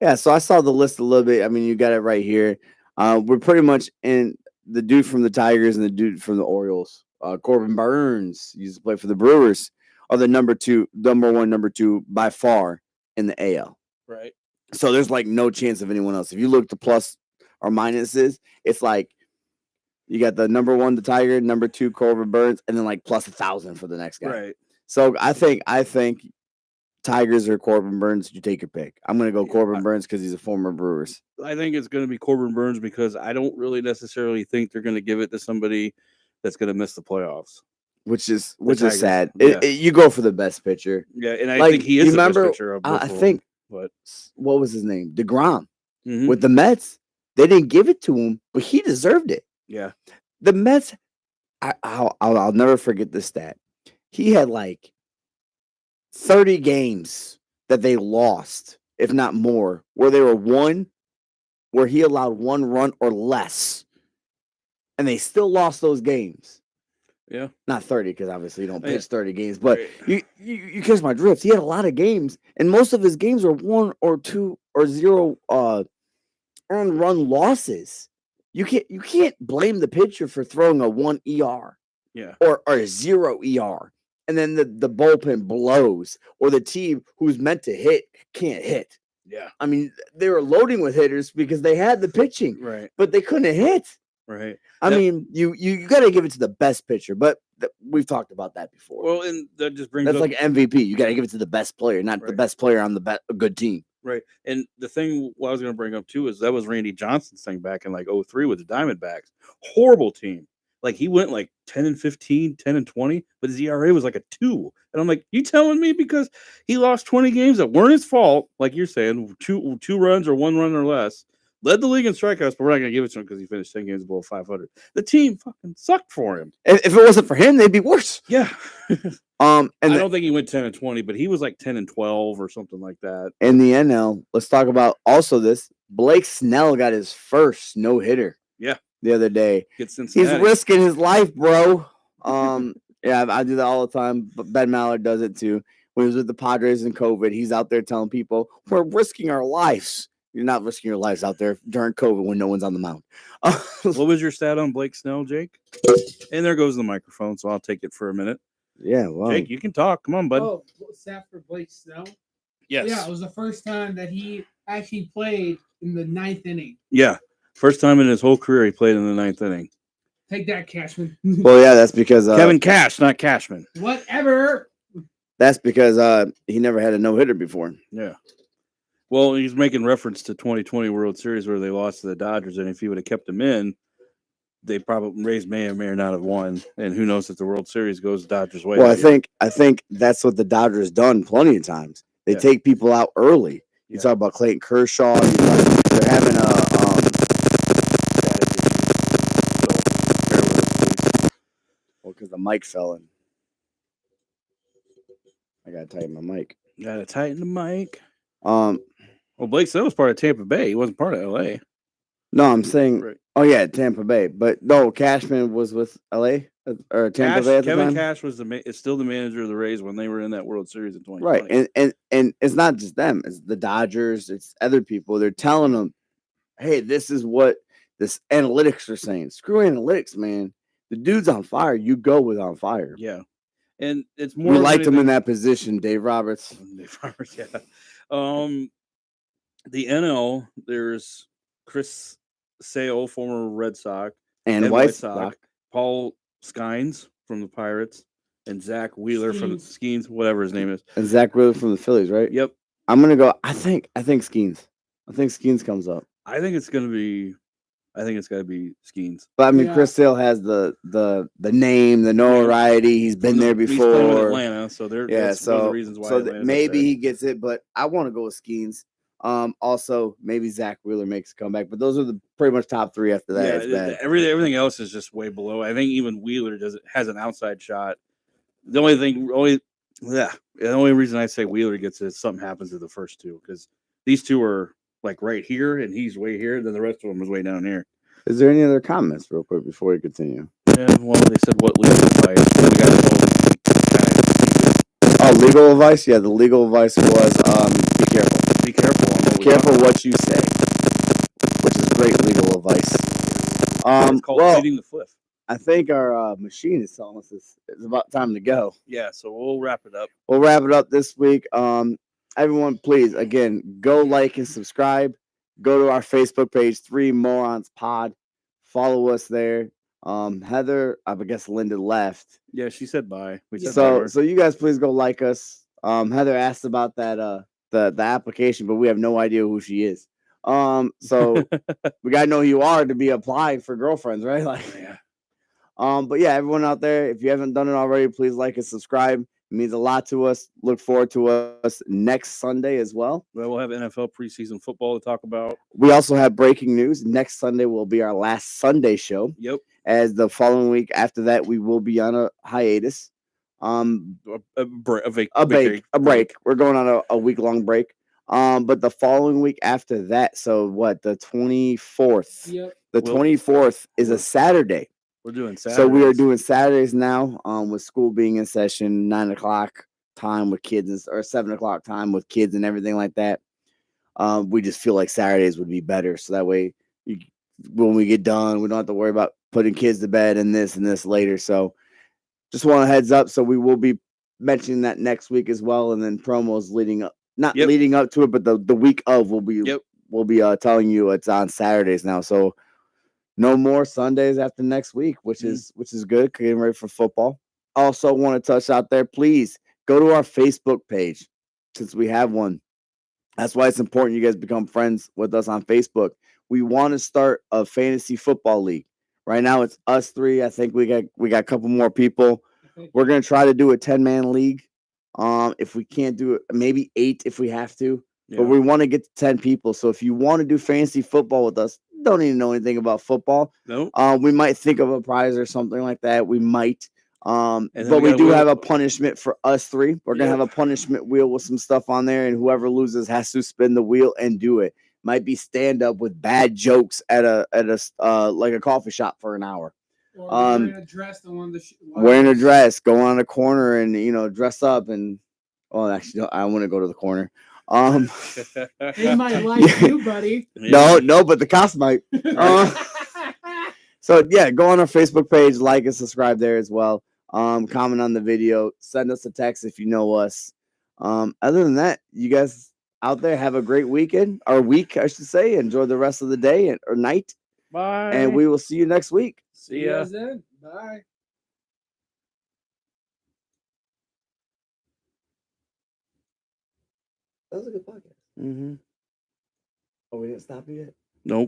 Yeah, so I saw the list a little bit. I mean, you got it right here. We're pretty much in the dude from the Tigers and the dude from the Orioles. Corbin Burns used to play for the Brewers. Are the number one, number two by far in the AL. Right. So there's like no chance of anyone else. If you look to plus or minuses, it's like you got the number one, the Tiger, number two, Corbin Burns, and then like plus 1,000 for the next guy. Right. So I think Tigers or Corbin Burns, you take your pick. I'm gonna go Corbin Burns because he's a former Brewers. I think it's going to be Corbin Burns because I don't really necessarily think they're going to give it to somebody that's going to miss the playoffs. Which is Tigers, sad. yeah. You go for the best pitcher. Yeah, and I Like, think he you is the remember, best pitcher of both I of them, think but what was his name? DeGrom mhm. with the Mets. They didn't give it to him, but he deserved it. Yeah. The Mets. I'll never forget this stat. He had like 30 games that they lost, if not more, where they where he allowed 1 run or less, and they still lost those games. Yeah. Not 30, because obviously you don't Yeah. pitch 30 games, but Right. you catch my drift. He had a lot of games, and most of his games were 1 or 2 or 0 earned run losses. You can't blame the pitcher for throwing a 1 ER Yeah. or a 0 ER, and then the bullpen blows, or the team who's meant to hit can't hit. Yeah. I mean, they were loading with hitters because they had the pitching, Right. but they couldn't hit. Right. I That- mean, you got to give it to the best pitcher, but we've talked about that before. Well, and that just brings That's up like MVP. You got to give it to the best player, not the Right. best player on a good team. right. And the thing what I was going to bring up too is that was Randy Johnson's thing back in like 03 with the Diamondbacks. Horrible team. Like he went like 10-15, 10-20, but his ERA was like a 2. And I'm like, you telling me because he lost 20 games that weren't his fault, like you're saying, two runs or 1 run or less, led the league in strikeouts, but we're not going to give it to him because he finished 10 games below 500. The team fucking sucked for him. If it wasn't for him, they'd be worse. Yeah. And I don't think he went 10-20, but he was like 10-12 or something like that. in the NL, let's talk about also this. Blake Snell got his first no hitter. Yeah. The other day. Get He's Cincinnati. risking his life, bro. Yeah, I do that all the time. But Ben Mallard does it too. When he was with the Padres in COVID, he's out there telling people, we're risking our lives. You're not risking your lives out there during COVID when no one's on the mound. What was your stat on Blake Snell, Jake? And there goes the microphone, so I'll take it for a minute. Yeah, well, Jake, you can talk. Come on, bud. Oh, stat for Blake Snell. Yes. Yeah, it was the first time that he actually played in the 9th inning. Yeah. First time in his whole career he played in the 9th inning. Take that, Cashman. well, yeah, that's because Kevin Cash, not Cashman. Whatever. he never had a no hitter before. Yeah. Well, he's making reference to 2020 World Series where they lost to the Dodgers, and if he would have kept them in, they probably may or not have won. And who knows if the World Series goes Dodgers' way. Well, that year. I think that's what the Dodgers done plenty of times. They Yeah. take people out early. You Yeah. talk about Clayton Kershaw. They're having because the mic fell in. I gotta tighten my mic. Gotta tighten the mic. Um, Well, Blake Snell was part of Tampa Bay. He wasn't part of LA. no, I'm saying, Right. oh yeah, Tampa Bay, but no, Cashman was with LA or Tampa Bay at the Kevin time. Cash was is still the manager of the Rays when they were in that World Series in 2020. Right, and it's not just them; it's the Dodgers, it's other people. They're telling them, "Hey, this is what this analytics are saying. Screw analytics, man. The dude's on fire. You go with on fire." Yeah, and it's more. We of liked him in anything- that position, Dave Roberts. Dave Roberts, yeah. The NL, there's Chris Sale, former Red Sox, And White Sox. Paul Skynes from the Pirates, and Zach Wheeler from the Skeens, whatever his name is. And Zach Wheeler from the Phillies, right? Yep. I'm gonna go. I think Skeens. I think Skeens comes up. I think it's gonna be Skeens. But I mean, Yeah. Chris Sale has the name, the notoriety. He's been there He's playing with before. Atlanta, so Yeah, that's one of the reasons why. Maybe he gets it, but I want to go with Skeens. Also maybe Zach Wheeler makes a comeback, but those are the pretty much top three. After that, it's bad. Everything else is just way below. I think even Wheeler has an outside shot. The only reason I say Wheeler gets it is something happens to the first two, because these two are like right here and he's way here, then the rest of them is way down here. Is there any other comments, real quick, before we continue? Yeah, well, they said what legal advice. We got legal advice. Yeah, the legal advice was be careful. Be careful. Be careful what you say, which is great legal advice. It's called pleading the fifth. I think our machine is telling us it's about time to go. Yeah, so we'll wrap it up. We'll wrap it up this week. Everyone, please, again, go like and subscribe. Go to our Facebook page, 3 Morons Pod. Follow us there. Heather, I guess Linda left. Yeah, she said bye. We said So you guys please go like us. Heather asked about that the application, but we have no idea who she is. So we gotta know who you are to be applied for girlfriends, right? Like, yeah. But yeah, everyone out there, if you haven't done it already, please like and subscribe. It means a lot to us. Look forward to us next Sunday as well. Well, we'll have NFL preseason football to talk about. We also have breaking news. Next Sunday will be our last Sunday show. Yep. As the following week after that, we will be on a hiatus. A break. We're going on a week-long break. But the following week after that, so what, the 24th? Yep. The 24th is a Saturday. We're doing Saturdays. So we are doing Saturdays now, with school being in session, 9 o'clock time with kids, or 7 o'clock time with kids and everything like that. We just feel like Saturdays would be better. So that way, when we get done, we don't have to worry about putting kids to bed and this later. So just want a heads up. So we will be mentioning that next week as well. And then promos leading up, leading up to it, but the week of we'll be telling you it's on Saturdays now. So no more Sundays after next week, which is good. Getting ready for football. Also want to touch out there, please go to our Facebook page since we have one. That's why it's important you guys become friends with us on Facebook. We want to start a fantasy football league. Right now it's us three. I think we got a couple more people. We're gonna try to do a 10-man league. If we can't do it, maybe 8 if we have to. Yeah. But we want to get to 10 people. So if you want to do fantasy football with us, don't even know anything about football. No. We might think of a prize or something like that. We might. But we do have a punishment for us three. We're gonna have a punishment wheel with some stuff on there, and whoever loses has to spin the wheel and do it. Might be stand up with bad jokes at a like a coffee shop for an hour. Or wearing a dress, wearing a dress, go on a corner and dress up and actually I want to go to the corner. They might like you, buddy. No, but the cops might. So yeah, go on our Facebook page, like and subscribe there as well. Comment on the video, send us a text if you know us. Other than that, you guys out there have a great weekend, or week, I should say. Enjoy the rest of the day or night. Bye. And we will see you next week. See ya. Bye. That was a good podcast. Mm-hmm. Oh, we didn't stop you yet? Nope.